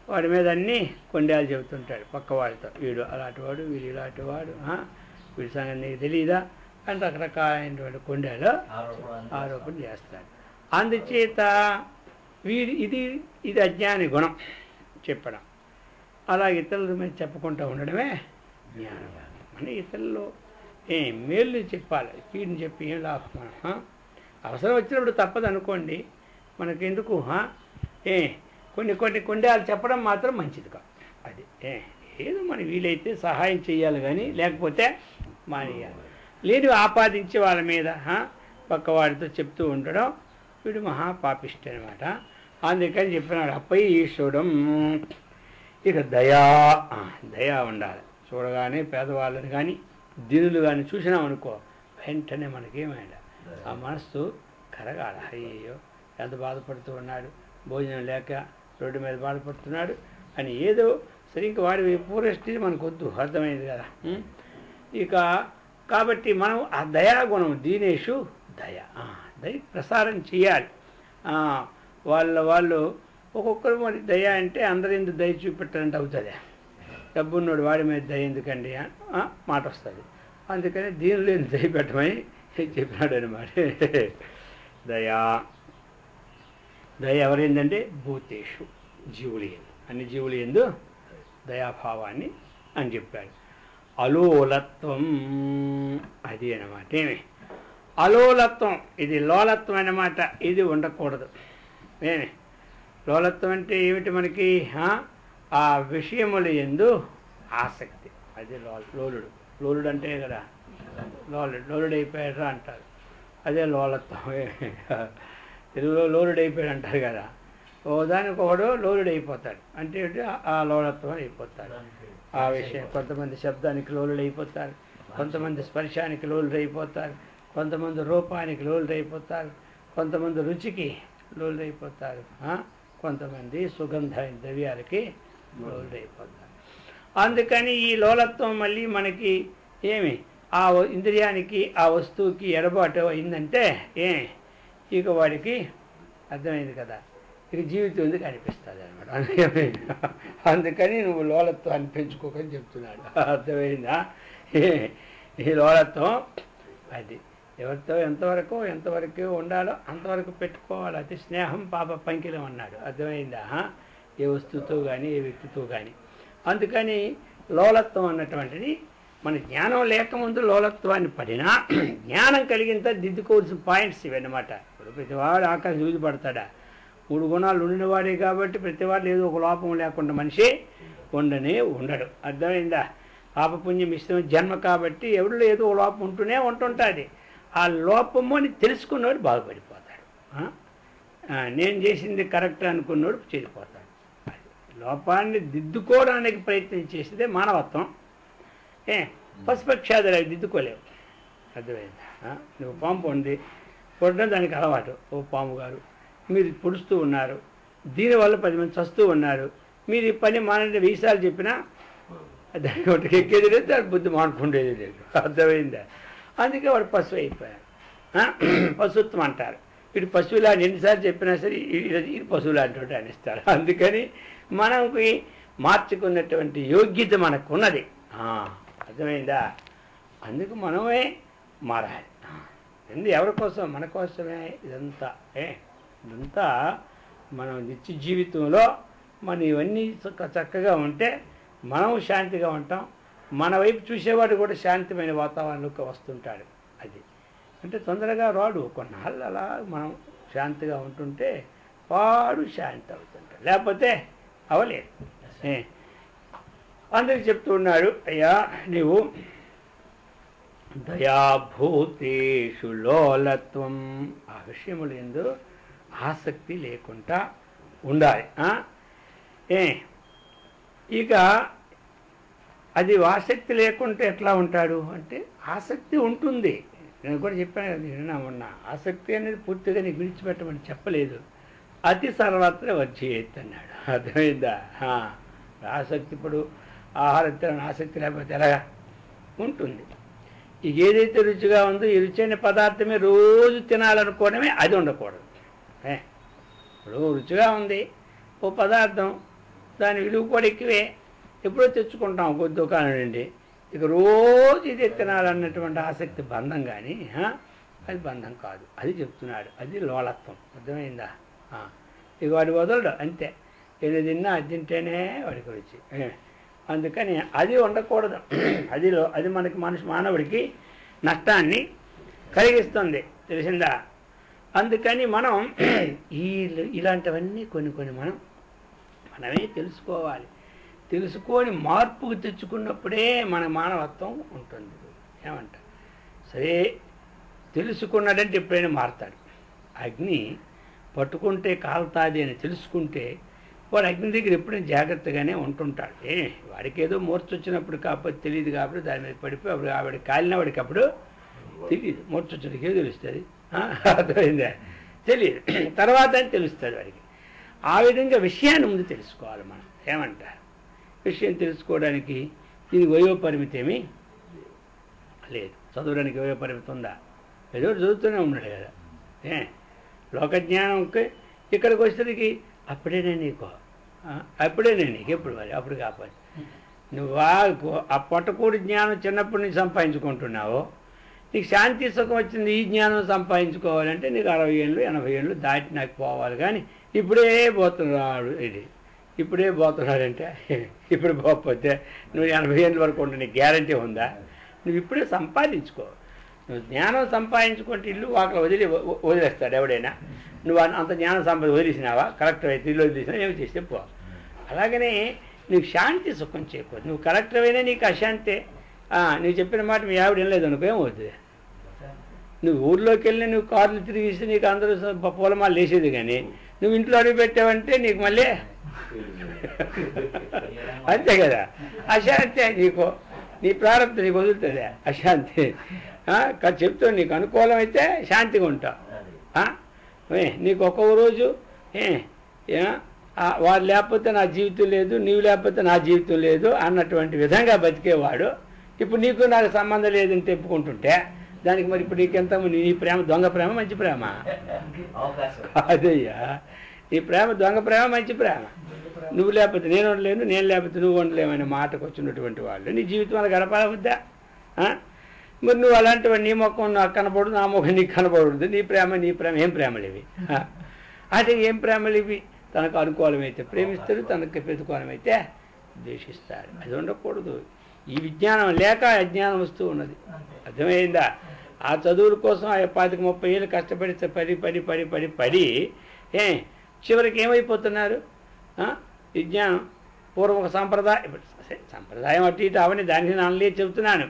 వాడి మీద అన్నీ కొండేలు చెబుతుంటాడు పక్క వాడితో. వీడు అలాంటివాడు, వీడు ఇలాంటివాడు, వీడి సంగతి నీకు తెలియదా అని రకరకాలైనటువంటి కొండేలు ఆరోపణ చేస్తాడు. అందుచేత ఇది అజ్ఞాని గుణం చెప్పడం. అలా ఇతరుల మీద చెప్పకుండా ఉండడమే జ్ఞానం. మన ఇతరుల్లో మేలు చెప్పాలి, కీడుని చెప్పి ఏం లాభం? అవసరం వచ్చినప్పుడు తప్పదు అనుకోండి, మనకెందుకు? కొన్ని కొండేలు చెప్పడం మాత్రం మంచిది కాదు. అది ఏదో మన వీలైతే సహాయం చేయాలి, కానీ లేకపోతే మానేయాలి. లేని ఆపాదించి వాళ్ళ మీద పక్కవాడితో చెప్తూ ఉండడం వీడు మహాపాపిష్టి అనమాట. అందుకని చెప్పినాడు అపైషుడం. ఇక దయా ఉండాలి. చూడగానే పేదవాళ్ళని కానీ దీనులు కానీ చూసినామనుకో వెంటనే మనకేమైనా ఆ మనస్సు కరగాలి. అయ్యో ఎంత బాధపడుతూ ఉన్నాడు, భోజనం లేక రోడ్డు మీద బాధపడుతున్నాడు అని ఏదో సరిగ్గా వాడి పూర్వస్థితి మనకు వద్దు. అర్థమైంది కదా. ఇక కాబట్టి మనం ఆ దయాగుణం దీనేషు దయ ప్రసారం చేయాలి. వాళ్ళు ఒక్కొక్కరు మరి దయ అంటే అందరి ఎందుకు దయ చూపెట్టాలంటే అవుతుంది. డబ్బున్నోడు వాడి మీద దయ ఎందుకండి మాట వస్తుంది. అందుకని దీనిలో దయ పెట్టమని చెప్పినాడు అనమాట. దయ ఎవరైందంటే భూతేషు జీవులు ఎందు, అన్ని జీవులు ఎందు దయాభావాన్ని అని చెప్పాడు. అలోలత్వం అది అనమాట. అలోలత్వం, ఇది లోలత్వం అన్నమాట. ఇది ఉండకూడదు. ఏమి లోలత్వం అంటే ఏమిటి? మనకి ఆ విషయములు యందు ఆసక్తి, అది లోలుడు. లోలుడు అంటే కదా లోలుడు అయిపోయారా అంటారు, అదే లోలత్వం. తెలుగులో లోలుడు అయిపోయాడు అంటారు కదా, దానికి ఒకడు లోలుడు అయిపోతాడు అంటే ఆ లోలత్వం అయిపోతాడు. ఆ విషయం కొంతమంది శబ్దానికి లోలుడు అయిపోతారు, కొంతమంది స్పర్శానికి లోలుడు అయిపోతారు, కొంతమంది రూపానికి లోలుడు అయిపోతారు, కొంతమంది రుచికి లోలుడు అయిపోతారు, కొంతమంది సుగంధ ద్రవ్యాలకి లోలుడు అయిపోతారు. అందుకని ఈ లోలత్వం మళ్ళీ మనకి ఏమి ఆ ఇంద్రియానికి ఆ వస్తువుకి ఎడబాటు అయిందంటే ఇక వాడికి అర్థమైంది కదా, ఇక జీవితం ఎందుకు అనిపిస్తుంది అనమాట. అందుకని నువ్వు లోలత్వాన్ని పెంచుకోకని చెప్తున్నాడు. అర్థమైందా? ఈ లోలత్వం అది ఎవరితో ఎంతవరకు ఉండాలో అంతవరకు పెట్టుకోవాలి. అతి స్నేహం పాప పంకిలం అన్నాడు. అర్థమైందా? ఏ వస్తువుతో కానీ ఏ వ్యక్తితో కానీ. అందుకని లోలత్వం అన్నటువంటిది మన జ్ఞానం లేకముందు లోలత్వాన్ని పడినా జ్ఞానం కలిగినంత దిద్దుకోవాల్సిన పాయింట్స్ ఇవన్నమాట. ఇప్పుడు ప్రతివాడు ఆకాశం చూసి పడతాడా? 3 గుణాలు ఉండినవాడే కాబట్టి ప్రతివాడు ఏదో ఒక లోపం లేకుండా మనిషి ఉండడు. అర్థమైందా? పాపపుణ్యం మిశ్రమ జన్మ కాబట్టి ఎవరిలో ఏదో ఒక లోపం ఉంటుంటుంది. ఆ లోపము అని తెలుసుకున్నవాడు బాగుపడిపోతాడు. నేను చేసింది కరెక్ట్ అనుకున్నవాడు చెడిపోతాడు. లోపాన్ని దిద్దుకోవడానికి ప్రయత్నం చేసేదే మానవత్వం. పశుపక్షాదులు అవి దిద్దుకోలేవు. అర్థమైందా? నువ్వు పాము పొడడం దానికి అలవాటు. ఓ పాము గారు మీరు పొడుస్తూ ఉన్నారు, దీనివల్ల 10 మంది చస్తూ ఉన్నారు, మీరు ఈ పని మానంటే 1000 సార్లు చెప్పినా దానికి ఒకటి ఎక్కేది లేదు, దాని బుద్ధి మానుకుండేది లేదు. అర్థమైందా? అందుకే వాడు పశువు అయిపోయాడు. పశుత్వం అంటారు. వీడు పశువులా ఎన్నిసార్లు చెప్పినా సరే ఇది పశువులా అంటుంటే అనిస్తారు. అందుకని మనకి మార్చుకున్నటువంటి యోగ్యత మనకు ఉన్నది. అర్థమైందా? అందుకు మనమే మారాలి. ఎవరి కోసం? మన కోసమే. ఇదంతా మనం నిత్య జీవితంలో మనం ఇవన్నీ చక్కగా ఉంటే మనం శాంతిగా ఉంటాం. మన వైపు చూసేవాడు కూడా శాంతిమైన వాతావరణంలోకి వస్తుంటాడు. అది అంటే తొందరగా రాడు. కొన్నాళ్ళు అలా మనం శాంతిగా ఉంటుంటే వాడు శాంతి అవుతుంటాడు, లేకపోతే అవలేదు. అందరికి చెప్తూ ఉన్నాడు, అయ్యా నీవు దయాభూతేషు లోలత్వం, ఆ విషయములు ఎందు ఆసక్తి లేకుండా ఉండాలి. ఇక అది ఆసక్తి లేకుంటే ఎట్లా ఉంటాడు అంటే, ఆసక్తి ఉంటుంది. నేను కూడా చెప్పాను నిన్న మొన్న, ఆసక్తి అనేది పూర్తిగా నీకు విడిచిపెట్టమని చెప్పలేదు. అతి సర్వత్ర వచ్చేయచ్చు అన్నాడు. అర్థమైందా? ఆసక్తి ఇప్పుడు ఆహారం తినని ఆసక్తి లేకపోతే ఎలాగా ఉంటుంది? ఇక ఏదైతే రుచిగా ఉందో ఈ రుచైన పదార్థమే రోజు తినాలనుకోవడమే, అది ఉండకూడదు. ఇప్పుడు రుచిగా ఉంది ఓ పదార్థం, దాని విలువ కూడా ఎక్కువే, ఎప్పుడో తెచ్చుకుంటాం ఒక దుకాణం నుండి. ఇక రోజు ఇదే తినాలన్నటువంటి ఆసక్తి బంధం, కానీ అది బంధం కాదు. అది చెప్తున్నాడు, అది లోలత్వం. అర్థమైందా? ఇక వాడి వదలడు అంతే. ఏది తిన్నా అది తింటేనే వాడికి రుచి. అందుకని అది ఉండకూడదు. అది మనకి మానవుడికి నష్టాన్ని కలిగిస్తుంది. తెలిసిందా? అందుకని మనం ఇలాంటివన్నీ కొన్ని మనమే తెలుసుకోవాలి. తెలుసుకొని మార్పుకు తెచ్చుకున్నప్పుడే మన మానవత్వం ఉంటుంది. ఏమంట? సరే తెలుసుకున్నాడంటే ఎప్పుడైనా మారుతాడు. అగ్ని పట్టుకుంటే కాలుతాది అని తెలుసుకుంటే వాడు అగ్ని దగ్గర ఎప్పుడైనా జాగ్రత్తగానే ఉంటుంటాడు. వాడికి ఏదో మూర్చొచ్చినప్పుడు కాకపోతే తెలియదు కాబట్టి దాని మీద పడిపోయి అప్పుడు ఆవిడ కాలిన వాడికి అప్పుడు తెలియదు. మూర్చొచ్చడికి ఏదో తెలుస్తుంది, అర్థమైందా? తెలియదు, తర్వాత అని తెలుస్తుంది వాడికి. ఆ విధంగా విషయాన్ని ముందు తెలుసుకోవాలి మనం. ఏమంటారు? విషయం తెలుసుకోవడానికి దీనికి వయోపరిమితి ఏమీ లేదు. చదవడానికి వయోపరిమితి ఉందా? ఏదో చదువుతూనే ఉన్నాడు కదా. లోకజ్ఞానంకి ఇక్కడికి వచ్చేసరికి అప్పుడేనే నీకు ఎప్పుడు మరి అప్పుడు కాపాలి. నువ్వు ఆ పొట్టకూడి జ్ఞానం చిన్నప్పటి నుంచి సంపాదించుకుంటున్నావు. నీకు శాంతి సుఖం వచ్చింది, ఈ జ్ఞానం సంపాదించుకోవాలంటే నీకు 60 ఏళ్ళు 80 ఏళ్ళు దాటి నాకు పోవాలి. కానీ ఇప్పుడే పోతున్నాడంటే ఇప్పుడు పోకపోతే నువ్వు 80 ఏళ్ళ వరకు ఉంటే నీకు గ్యారంటీ ఉందా? నువ్వు ఇప్పుడే సంపాదించుకో. నువ్వు జ్ఞానం సంపాదించుకుంటే ఇల్లు వాకలు వదిలేస్తాడు ఎవడైనా. నువ్వు అంత జ్ఞానం వదిలేసినావా, కలెక్టర్ అయితే ఇల్లు వదిలేసినా ఏమి చేస్తే పో. అలాగనే నీకు శాంతి సుఖం చేయకూడదు. నువ్వు కలెక్టర్ అయినా నీకు అశాంతే. నువ్వు చెప్పిన మాట మీ ఆవిడ వినలేదు అనుకో ఏమవుతుంది? నువ్వు ఊర్లోకి వెళ్ళి నువ్వు కార్లు తిరిగిస్తే నీకు అందరూ పూలమాలు వేసేది, కానీ నువ్వు ఇంట్లో అడుగు పెట్టావంటే నీకు మళ్ళీ అంతే కదా, అశాంతి. నీకు నీ ప్రారంభం నీకు వదులుతుంది అశాంతి. చెప్తూ నీకు అనుకూలం అయితే శాంతిగా ఉంటావు. నీకు ఒక్కొక్క రోజు వాడు లేకపోతే నా జీవితం లేదు, నీవు లేకపోతే నా జీవితం లేదు అన్నటువంటి విధంగా బతికేవాడు ఇప్పుడు నీకు నాకు సంబంధం లేదని చెప్పుకుంటుంటే దానికి మరి ఇప్పుడు నీకెంత నీ ప్రేమ దొంగ ప్రేమ మంచి ప్రేమ? అదయ్యా, నీ ప్రేమ దొంగ ప్రేమ మంచి ప్రేమ. నువ్వు లేకపోతే నేను ఉండలేను, నేను లేకపోతే నువ్వు ఉండలేమనే మాటకు వచ్చినటువంటి వాళ్ళు నీ జీవితం అలా గడపాలవద్దా? మరి నువ్వు అలాంటి నీ ముఖం నాకు కనపడదు, నా ముఖం నీకు కనపడదు. నీ ప్రేమ ఏం ప్రేమలు ఇవి? అంటే ఏం ప్రేమలు ఇవి? తనకు అనుకూలమైతే ప్రేమిస్తాడు, తనకు ప్రతికూలమైతే ద్వేషిస్తాడు. అది ఉండకూడదు. ఈ విజ్ఞానం లేక అజ్ఞానం వస్తూ ఉన్నది. అర్థమైందా? ఆ చదువుల కోసం ఆ 25-30 ఏళ్ళు కష్టపడి పడి చివరికి ఏమైపోతున్నారు? విజ్ఞానం పూర్వం ఒక సంప్రదాయం అటు ఇటు అవని దానికి నాన్నలే చెబుతున్నాను.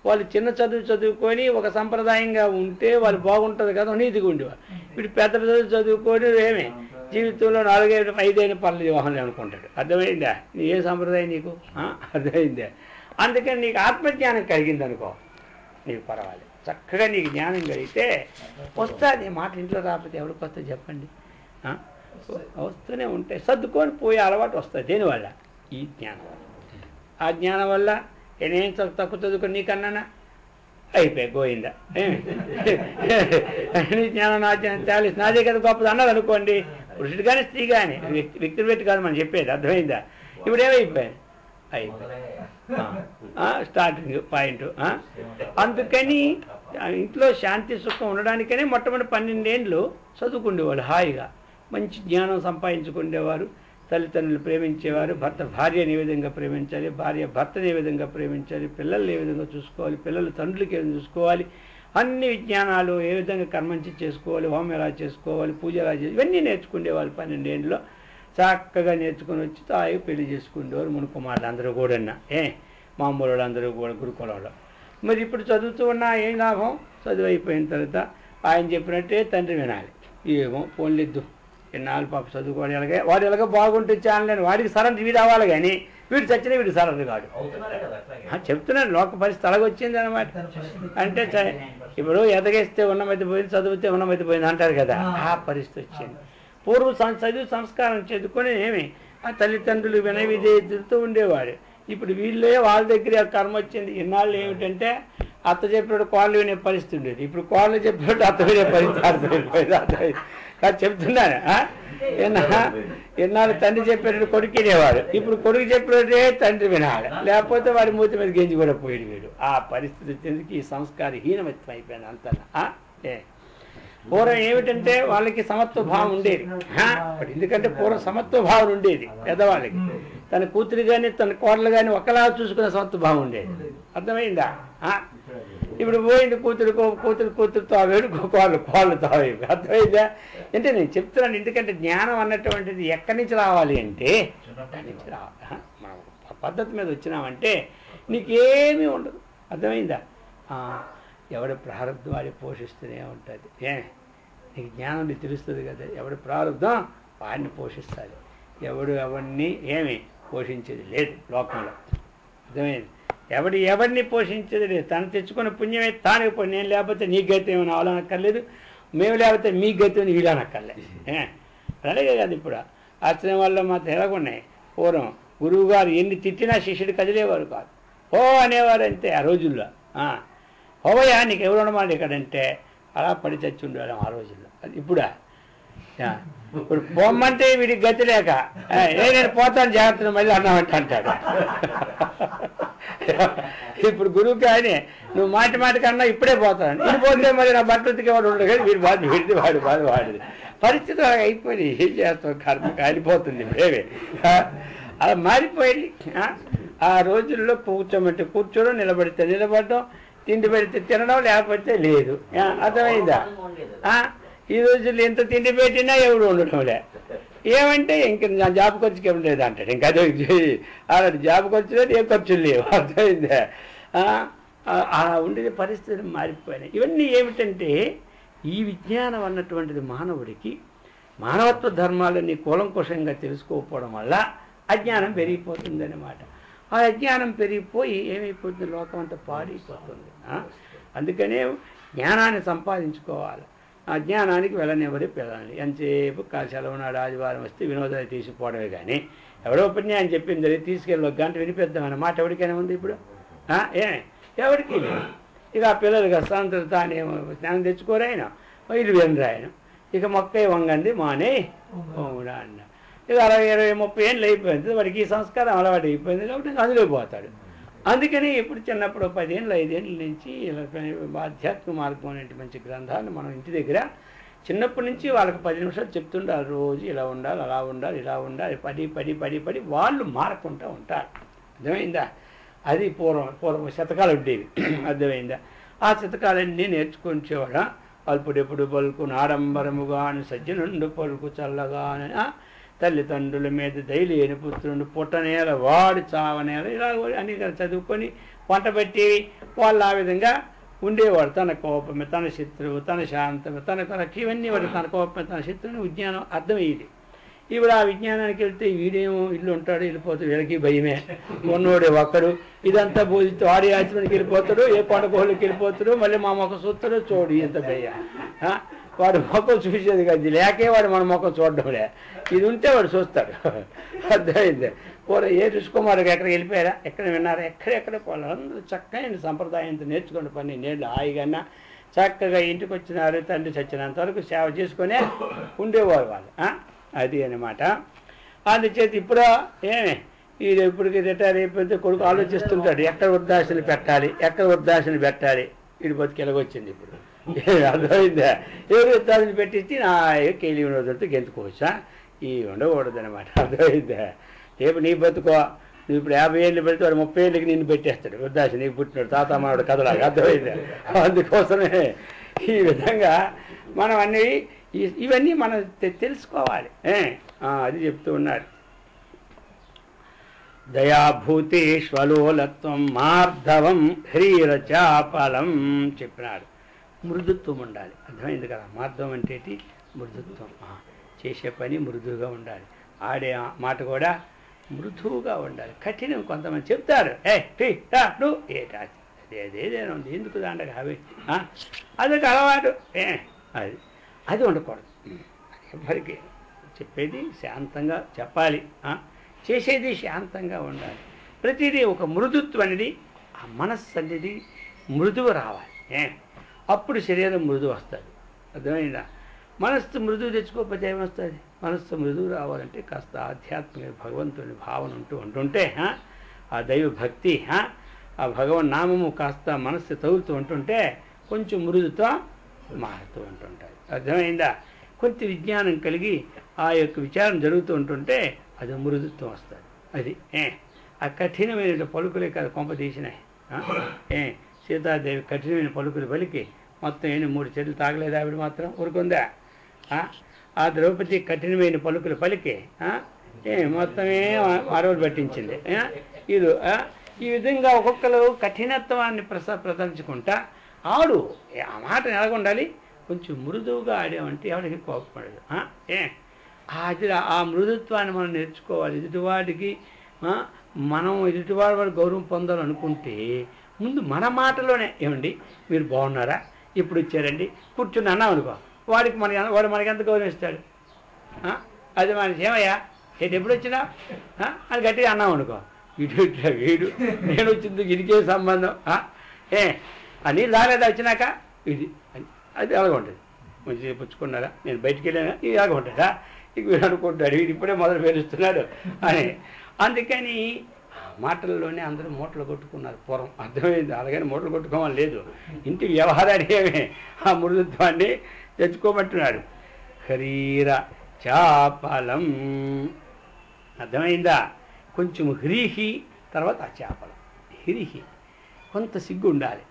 వాళ్ళు చిన్న చదువుకొని ఒక సంప్రదాయంగా ఉంటే వాళ్ళు బాగుంటుంది కదా, నీతిగా ఉండేవారు. ఇప్పుడు పెద్ద చదువుకొని ఏమే జీవితంలో 4-5 పనులు వివాహంలో అనుకుంటాడు. అర్థమైందా? నీ ఏ సంప్రదాయం నీకు? అర్థమైందా? అందుకని నీకు ఆత్మజ్ఞానం కలిగింది అనుకో, నీకు పర్వాలేదు. చక్కగా నీకు జ్ఞానం కలిగితే వస్తుంది. మాట ఇంట్లో రాకపోతే ఎవరికి వస్తుంది చెప్పండి? వస్తూనే ఉంటాయి. సర్దుకొని పోయే అలవాటు వస్తుంది. దేనివల్ల? ఈ జ్ఞానం వల్ల. ఆ జ్ఞానం వల్ల నేనేం తక్కువ చదువుకొని నీకన్నానా? అయిపోయి గోయిందా. నీ జ్ఞానం నా జ్ఞానం నాదే కదా గొప్పది అన్నది అనుకోండి. పురుషుడు కానీ స్త్రీ కానీ వ్యక్తులు పెట్టి కాదు మనం చెప్పేది. అర్థమైందా? ఇప్పుడు ఏమైపోయాయి? Starting point. అందుకని ఇంట్లో శాంతి సుఖం ఉండడానికనే మొట్టమొదటి 12 ఏళ్ళు చదువుకుండేవాళ్ళు హాయిగా, మంచి జ్ఞానం సంపాదించుకునేవారు. తల్లిదండ్రులు ప్రేమించేవారు, భార్యని ఏ విధంగా ప్రేమించాలి, భార్య భర్తని ఏ విధంగా ప్రేమించాలి, పిల్లల్ని ఏ విధంగా చూసుకోవాలి, పిల్లలు తండ్రులకి ఏ విధంగా చూసుకోవాలి, అన్ని విజ్ఞానాలు ఏ విధంగా కర్మంచి చేసుకోవాలి, హోమం ఎలా చేసుకోవాలి, పూజ ఎలా చేయాలి, ఇవన్నీ నేర్చుకునేవాళ్ళు. 12 ఏళ్ళలో చక్కగా నేర్చుకుని వచ్చి తాయి పెళ్లి చేసుకునేవారు. మునుకుమారులు అందరూ కూడా మామూలు వాళ్ళు అందరూ కూడా గురుకులంలో. మరి ఇప్పుడు చదువుతూ ఉన్నా ఏం లాభం? చదువు అయిపోయిన తర్వాత ఆయన చెప్పినట్టే తండ్రి వినాలి. ఏమో ఫోన్లిద్దు ఎన్నాళ్ళు పాప చదువుకోవాలి, ఎలాగే వాడు ఎలాగో బాగుంటే చాలని వాడికి సరెండర్ వీడు అవ్వాలి, కానీ వీడు చచ్చినా వీడు సరెండర్ కాడు. చెప్తున్నాను, లోక పరిస్థితి అలాగొచ్చింది అనమాట. అంటే ఇప్పుడు ఎదగేస్తే ఉన్నమైతే పోయింది, చదివితే ఉన్నమైతే పోయింది అంటారు కదా, ఆ పరిస్థితి వచ్చింది. పూర్వం చదువు సంస్కారం చదువుకొని ఆ తల్లిదండ్రులు వినవిధేయతతో ఉండేవాడు. ఇప్పుడు వీళ్ళే వాళ్ళ దగ్గర కర్మ వచ్చింది. ఇన్నాళ్ళు ఏమిటంటే అత్త చెప్పినట్టు కోళ్ళు వినే పరిస్థితి ఉండేది. ఇప్పుడు కోళ్ళు చెప్పినట్టు అత్త వినే పరిస్థితి అర్థమైపోయింది. చెప్తున్నాను. ఎన్నాళ్ళు తండ్రి చెప్పినట్టు కొడుకు వినేవాడు, ఇప్పుడు కొడుకు చెప్పినట్టే తండ్రి వినాలి, లేకపోతే వాడి మూతి మీద గెంజి కూడా పోయాడు వీడు. ఆ పరిస్థితి వచ్చేందుకు ఈ సంస్కార హీనమత్వం అయిపోయింది అంతా. పూర్వం ఏమిటంటే వాళ్ళకి సమత్వ భావం ఉండేది. ఎందుకంటే పూర్వం సమత్వ భావం ఉండేది పెద్దవాళ్ళకి. తన కూతురు కానీ తన కోడలు కానీ ఒకలా చూసుకునే సమత్వ భావం ఉండేది. అర్థమైందా? ఇప్పుడు పోయింది కూతురుతో ఆవేడు, కోళ్ళు తావేడు. అర్థమైందా? అంటే నేను చెప్తున్నాను, ఎందుకంటే జ్ఞానం అన్నటువంటిది ఎక్కడి నుంచి రావాలి అంటే దాని నుంచి రావాలి. మనం పద్ధతి మీద వచ్చినామంటే నీకేమీ ఉండదు. అర్థమైందా? ఎవడి ప్రారంభం వాడి పోషిస్తూనే ఉంటుంది. నీకు జ్ఞానం తెలుస్తుంది కదా, ఎవడి ప్రారంభం వాడిని పోషిస్తుంది. ఎవరిని పోషించేది లేదు లోకంలో. అర్థమైంది? ఎవరిని పోషించేది లేదు. తను తెచ్చుకున్న పుణ్యమే తానే పోయి. నేను లేకపోతే నీ గతి ఏమైనా అవలనక్కర్లేదు, మేము లేకపోతే మీ గతి ఏమైనా వీడనక్కర్లేదు. అలాగే కాదు. ఇప్పుడు ఆశ్రమం వల్ల మాత్రం ఎలాగున్నాయి. పూర్వం గురువు గారు ఎన్ని తిట్టినా శిష్యుడు కదిలేవారు కాదు. ఓ అనేవారు అంతే ఆ రోజుల్లో. హోవయ్యా నీకు ఎవరు ఉండమాట ఇక్కడంటే అలా పడి చచ్చి ఉండేవాళ్ళం ఆ రోజుల్లో. అది ఇప్పుడా? ఇప్పుడు బొమ్మంటే వీడికి గతి లేక నేను పోతాను జాగ్రత్తలు మళ్ళీ అన్నామంటే అంటాడు. ఇప్పుడు గురువు కానీ నువ్వు మాటి కన్నా ఇప్పుడే పోతాను, ఇది పోతే మరి నా బట్టలకి వాడు ఉండదు కానీ వీడి బాధ వీడిది, వాడి బాధ వాడిది. పరిస్థితి అలా అయిపోయింది. ఏం చేస్తావు? కర్మ కాలిపోతుంది. ఇప్పుడేవి అలా మారిపోయింది. ఆ రోజుల్లో కూర్చోమంటే కూర్చోవడం, నిలబడితే నిలబడడం, తిండి పెడితే తినడం, లేకపోతే లేదు. అర్థమైందా? ఈ రోజుల్లో ఎంత తిండి పెట్టినా ఎవడు ఉండడంలే. ఏమంటే ఇంక నా జాబ్ ఖర్చుకి ఏం లేదు అంటాడు. ఇంకా అదే అలాంటి జాబ్ ఖర్చు లేదు, ఏ ఖర్చులు లేవు. అర్థమైందా? అలా ఉండేది పరిస్థితులు మారిపోయినాయి. ఇవన్నీ ఏమిటంటే ఈ విజ్ఞానం అన్నటువంటిది మానవుడికి మానవత్వ ధర్మాలని కూలంకుషంగా తెలుసుకోకపోవడం వల్ల అజ్ఞానం పెరిగిపోతుందన్నమాట. ఆ అజ్ఞానం పెరిగిపోయి ఏమైపోతుంది, లోకం అంతా పాడైపోతుంది. అందుకనే జ్ఞానాన్ని సంపాదించుకోవాలి. ఆ జ్ఞానానికి వెళ్ళనివ్వరి పిల్లల్ని. ఎంతసేపు సెలవు నాడు ఆదివారం వస్తే వినోదాలు తీసుకుపోవడమే కానీ ఎవడో ఉపన్యాసం చెప్పింది తీసుకెళ్ళి ఒక గంట వినిపిద్దామన్న మాట ఎవరికైనా ఉంది ఇప్పుడు? ఎవరికి లేదు. ఇక ఆ పిల్లలకి సాయంత్రం తానేమో స్నానం తెచ్చుకోరు, ఆయన ఇల్లు వినరు. ఆయన ఇక మొక్క వంగంది మానే ఓడా అన్న. ఇక 60, 20, 30 ఏళ్ళు అయిపోయింది, వాడికి ఈ సంస్కారం అలవాటు అయిపోయింది కాబట్టి అందులో పోతాడు. అందుకని ఇప్పుడు చిన్నప్పుడు 10 ఏళ్ళు 5 ఏళ్ళ నుంచి ఆధ్యాత్మిక మార్గం అనేటి మంచి గ్రంథాలను మనం ఇంటి దగ్గర చిన్నప్పటి నుంచి వాళ్ళకి 10 నిమిషాలు చెప్తుండాలి. రోజు ఇలా ఉండాలి, అలా ఉండాలి, ఇలా ఉండాలి, పడి వాళ్ళు మారకుండా ఉంటారు. అర్థమైందా? అది పూర్వం శతకాలు ఉండేవి. అర్థమైందా? ఆ శతకాలన్నీ నేర్చుకొచ్చేవాడ. అల్పుడెప్పుడు పలుకు నాడంబరముగాను సజ్జనుండు పలుకు చల్లగానే తల్లిదండ్రుల మీద దయలేని పుత్రుడు పుట్టనేల వాడు చావనేల ఇలా అని చదువుకొని వంట పెట్టేవి. వాళ్ళు ఆ విధంగా ఉండేవాడు. తన కోపమే తన శత్రువు, తన శాంతమే తన ఇవన్నీ వాడు. తన కోపమే తన శత్రువుని విజ్ఞానం అర్థమయ్యేది. ఇప్పుడు ఆ విజ్ఞానానికి వెళ్తే వీడేమో ఇల్లు ఉంటాడు, వెళ్ళిపోతాడు, వీళ్ళకి భయమే. ఉన్నోడే ఒక్కడు ఇదంతా బోధిస్తూ వాడి ఆశ్రమానికి వెళ్ళిపోతాడు, ఏ పండుగోళ్ళకి వెళ్ళిపోతాడు, మళ్ళీ మా మొక్క చూస్తాడు. చూడు ఎంత భయ, వాడు మొక్కలు చూసేది కదా, లేకే వాడు మన మొక్కం చూడడంలే. ఇది ఉంటే వాడు చూస్తాడు. అర్థమైంది? పూర్వ ఏ ఋషికుమారుకి ఎక్కడికి వెళ్ళిపోయారా, ఎక్కడ విన్నారా, ఎక్కడెక్కడ పోవాలి. అందరూ చక్కగా సంప్రదాయంతో నేర్చుకోండి. 12 ఏళ్ళు హాయిగా చక్కగా ఇంటికి వచ్చినారు. తండ్రి చచ్చినంత వరకు సేవ చేసుకునే ఉండేవారు వాళ్ళు. అది అన్నమాట. అందుచేత ఇప్పుడు ఇది ఇప్పటికి రిటైర్ అయిపోతే కొడుకు ఆలోచిస్తుంటాడు, ఎక్కడ వృద్ధాశ్రమం పెట్టాలి. వీడి బతికి ఎలాగొచ్చింది ఇప్పుడు. అర్థమైందా? ఏ వృద్ధాశ్రమం పెట్టించి నా కేలి వినోదంతో గెంతుకోవచ్చా? ఈ ఉండకూడదు అనమాట. అర్థమైందా? రేపు నీ బతుకో, నువ్వు ఇప్పుడు 50 ఏళ్ళు పెడితే వాడు 30 ఏళ్ళకి నిన్ను పెట్టేస్తాడు వృద్ధాశ్రమం. నీకు పుట్టినాడు తాత మానాడు కథలాగా. అర్థమైందా? అందుకోసమే ఈ విధంగా మనం అన్నీ ఇవన్నీ మనం తెలుసుకోవాలి. అది చెప్తూ ఉన్నాడు. దయాభూతేష్వలోలత్వం మార్ధవం హ్రీరచాపలం చెప్పినాడు. మృదుత్వం ఉండాలి. అర్థమైంది కదా? మార్ధవం అంటే మృదుత్వం. చేసే పని మృదువుగా ఉండాలి. ఆడే మాట కూడా మృదువుగా ఉండాలి. కఠినం కొంతమంది చెప్తారు, అదేదేనా ఉంది, ఎందుకు దాండగా అవి అదొక అలవాటు. అది ఉండకూడదు. ఎవరికి చెప్పేది శాంతంగా చెప్పాలి, చేసేది శాంతంగా ఉండాలి. ప్రతిదీ ఒక మృదుత్వం అనేది, ఆ మనస్సు అనేది మృదువు రావాలి. అప్పుడు శరీరం మృదువు వస్తుంది. అర్థమైందా? మనస్సు మృదువు తెచ్చుకోకపోతే ఏమొస్తుంది? మనస్సు మృదువు రావాలంటే కాస్త ఆధ్యాత్మిక భగవంతుని భావన ఉంటుంటే, ఆ దైవ భక్తి, ఆ భగవన్ నామము కాస్త మనస్సు తగులుతూ ఉంటుంటే కొంచెం మృదుతో మారుతూ ఉంటుంటాయి. అర్థమైందా? కొంత విజ్ఞానం కలిగి ఆ యొక్క విచారం జరుగుతూ ఉంటుంటే అది మృదుత్వం వస్తుంది. అది ఆ కఠినమైన పలుకులే కాదు కొంప తీసినాయి. సీతాదేవి కఠినమైన పలుకులు పలికి మొత్తం 3 చెట్లు తాగలేదు. ఆవిడ మాత్రం ఊరుకుందా? ఆ ద్రౌపది కఠినమైన పలుకులు పలికి మొత్తమే అరవలు పట్టించింది. ఇది ఈ విధంగా ఒక్కొక్కరు కఠినత్వాన్ని ప్రదర్శించుకుంటా ఆడు. ఆ మాట ఎలాగుండాలి? కొంచెం మృదువుగా ఆడామంటే ఎవరికి కోపపడదు. అది ఆ మృదుత్వాన్ని మనం నేర్చుకోవాలి. ఎదుటివాడికి మనం ఎదుటివాడి వాడు గౌరవం పొందాలనుకుంటే ముందు మన మాటలోనే, ఏమండి మీరు బాగున్నారా, ఇప్పుడు వచ్చారండి, కూర్చుని అన్నాం అనుకో, వాడు మనకి ఎంత గౌరవిస్తాడు? అది మన ఏమయ్యా ఎప్పుడు వచ్చినా అని గట్టిగా అన్నాం అనుకో, వీడు నేను వచ్చింది ఇదికే సంబంధం, అని లాగేదా వచ్చినాక ఇది అది అలాగ ఉంటుంది. మంచిగా పుచ్చుకున్నారా, నేను బయటికి వెళ్ళానా, ఇది అలాగ ఉంటుందా, ఇక వీడు అనుకుంటాడు వీడు ఇప్పుడే మొదలు పేరుస్తున్నాడు అని. అందుకని మాటల్లోనే అందరూ మూటలు కొట్టుకున్నారు పూర్వం. అర్థమైంది? అలాగని మూటలు కొట్టుకోవాలి లేదు, ఇంటి వ్యవహారాన్ని ఏమే ఆ మృదుత్వాన్ని తెచ్చుకోమంటున్నాడు. హరీర చాపలం. అర్థమైందా? కొంచెం హ్రీహి తర్వాత ఆ చేపలం. హ్రీహి కొంత సిగ్గు ఉండాలి.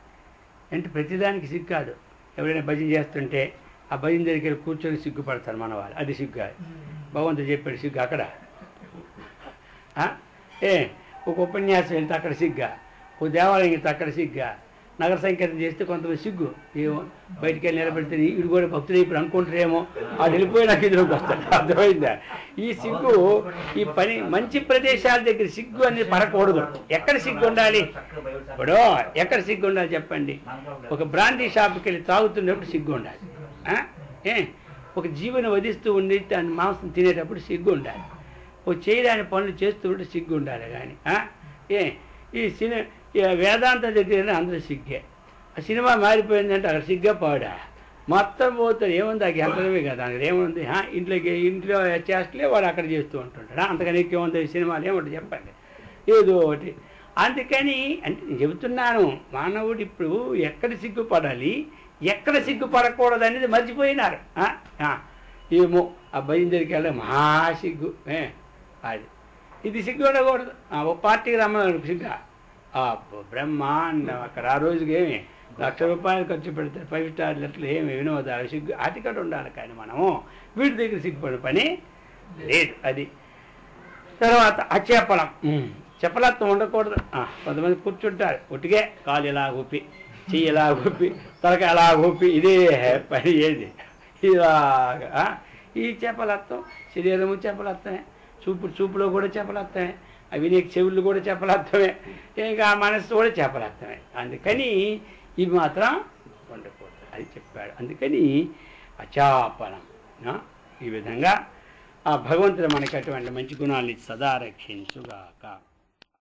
అంటే ప్రతిదానికి సిగ్గు కాదు. ఎవరైనా భజన చేస్తుంటే ఆ భజన దగ్గరికి వెళ్ళి కూర్చొని సిగ్గుపడతారు మన వాళ్ళు, అది సిగ్గు కాదు. భగవంతుడు చెప్పాడు సిగ్గు అక్కడ. ఒక ఉపన్యాసం వెళ్తే అక్కడ సిగ్గా, ఒక దేవాలయం వెళ్తే అక్కడ సిగ్గా, నగర సంకీర్తన చేస్తే కొంతమంది సిగ్గు, ఏమో బయటికి వెళ్ళి నిలబెడితే వీడు కూడా భక్తులు ఇప్పుడు అనుకుంటారేమో, వాడు వెళ్ళిపోయి నాకు ఎదురుకు వస్తాడు. అర్థమైందా? ఈ సిగ్గు ఈ పని మంచి ప్రదేశాల దగ్గర సిగ్గు అనేది పడకూడదు. ఎక్కడ సిగ్గు ఉండాలి? ఇప్పుడు ఎక్కడ సిగ్గు ఉండాలి చెప్పండి? ఒక బ్రాండీ షాప్కి వెళ్ళి తాగుతున్నప్పుడు సిగ్గు ఉండాలి. ఒక జీవన వధిస్తూ ఉండి దాని మాంసం తినేటప్పుడు సిగ్గు ఉండాలి. ఒక చేయడానికి పనులు చేస్తూ ఉంటే సిగ్గు ఉండాలి. కానీ ఈ వేదాంత దగ్గర అందరూ సిగ్గే. ఆ సినిమా మారిపోయిందంటే అక్కడ సిగ్గా పాడా మొత్తం పోతాడు. ఏముంది ఆ గంటలమే కదా, అక్కడ ఏముంది? ఇంట్లో చేస్తలే వాడు అక్కడ చేస్తూ ఉంటుంటాడు. అంతకని ఏముంది సినిమాలు ఏముంటుంది చెప్పండి, ఏదో ఒకటి. అందుకని అంటే నేను చెబుతున్నాను, మానవుడు ఇప్పుడు ఎక్కడ సిగ్గుపడాలి, ఎక్కడ సిగ్గుపడకూడదు అనేది మర్చిపోయినారు. ఏమో ఆ భయం దగ్గరికి వెళ్ళడం మహా సిగ్గు, అది ఇది సిగ్గు ఉండకూడదు. ఒక పార్టీకి రమ్మన్నాడు సిగ్గా, బ్రహ్మాండం అక్కడ ఆ రోజుకి ఏమి ₹1,00,000 ఖర్చు పెడతారు, 5 స్టార్ లెట్లు ఏమి వినోదాలు, సిగ్గు అటికట్ ఉండాలి. కానీ మనము వీటి దగ్గర సిగ్గుపడే పని లేదు. అది తర్వాత అచేపలం, చెప్పలత్వం ఉండకూడదు. కొంతమంది కూర్చుంటారు ఒట్టిగే, కాలు ఇలా ఊపి, చెయ్యి ఇలా ఊపి, తలక ఎలా ఊపి, ఇదే పని ఏది ఇలాగా. ఈ చెప్పలత్వం శరీరము చెప్పలత్తమే, చూపులో కూడా చెప్పలత్తమే, అవి నీకు చెవుళ్ళు కూడా చెప్పలత్తమే, ఇంకా మనస్సు కూడా చెప్పలత్తమే. అందుకని ఇవి మాత్రం ఉండకూడదు అది చెప్పాడు. అందుకని అచాపలం. ఈ విధంగా ఆ భగవంతుడు మనకి అటువంటి మంచి గుణాన్ని సదా రక్షించుగాక.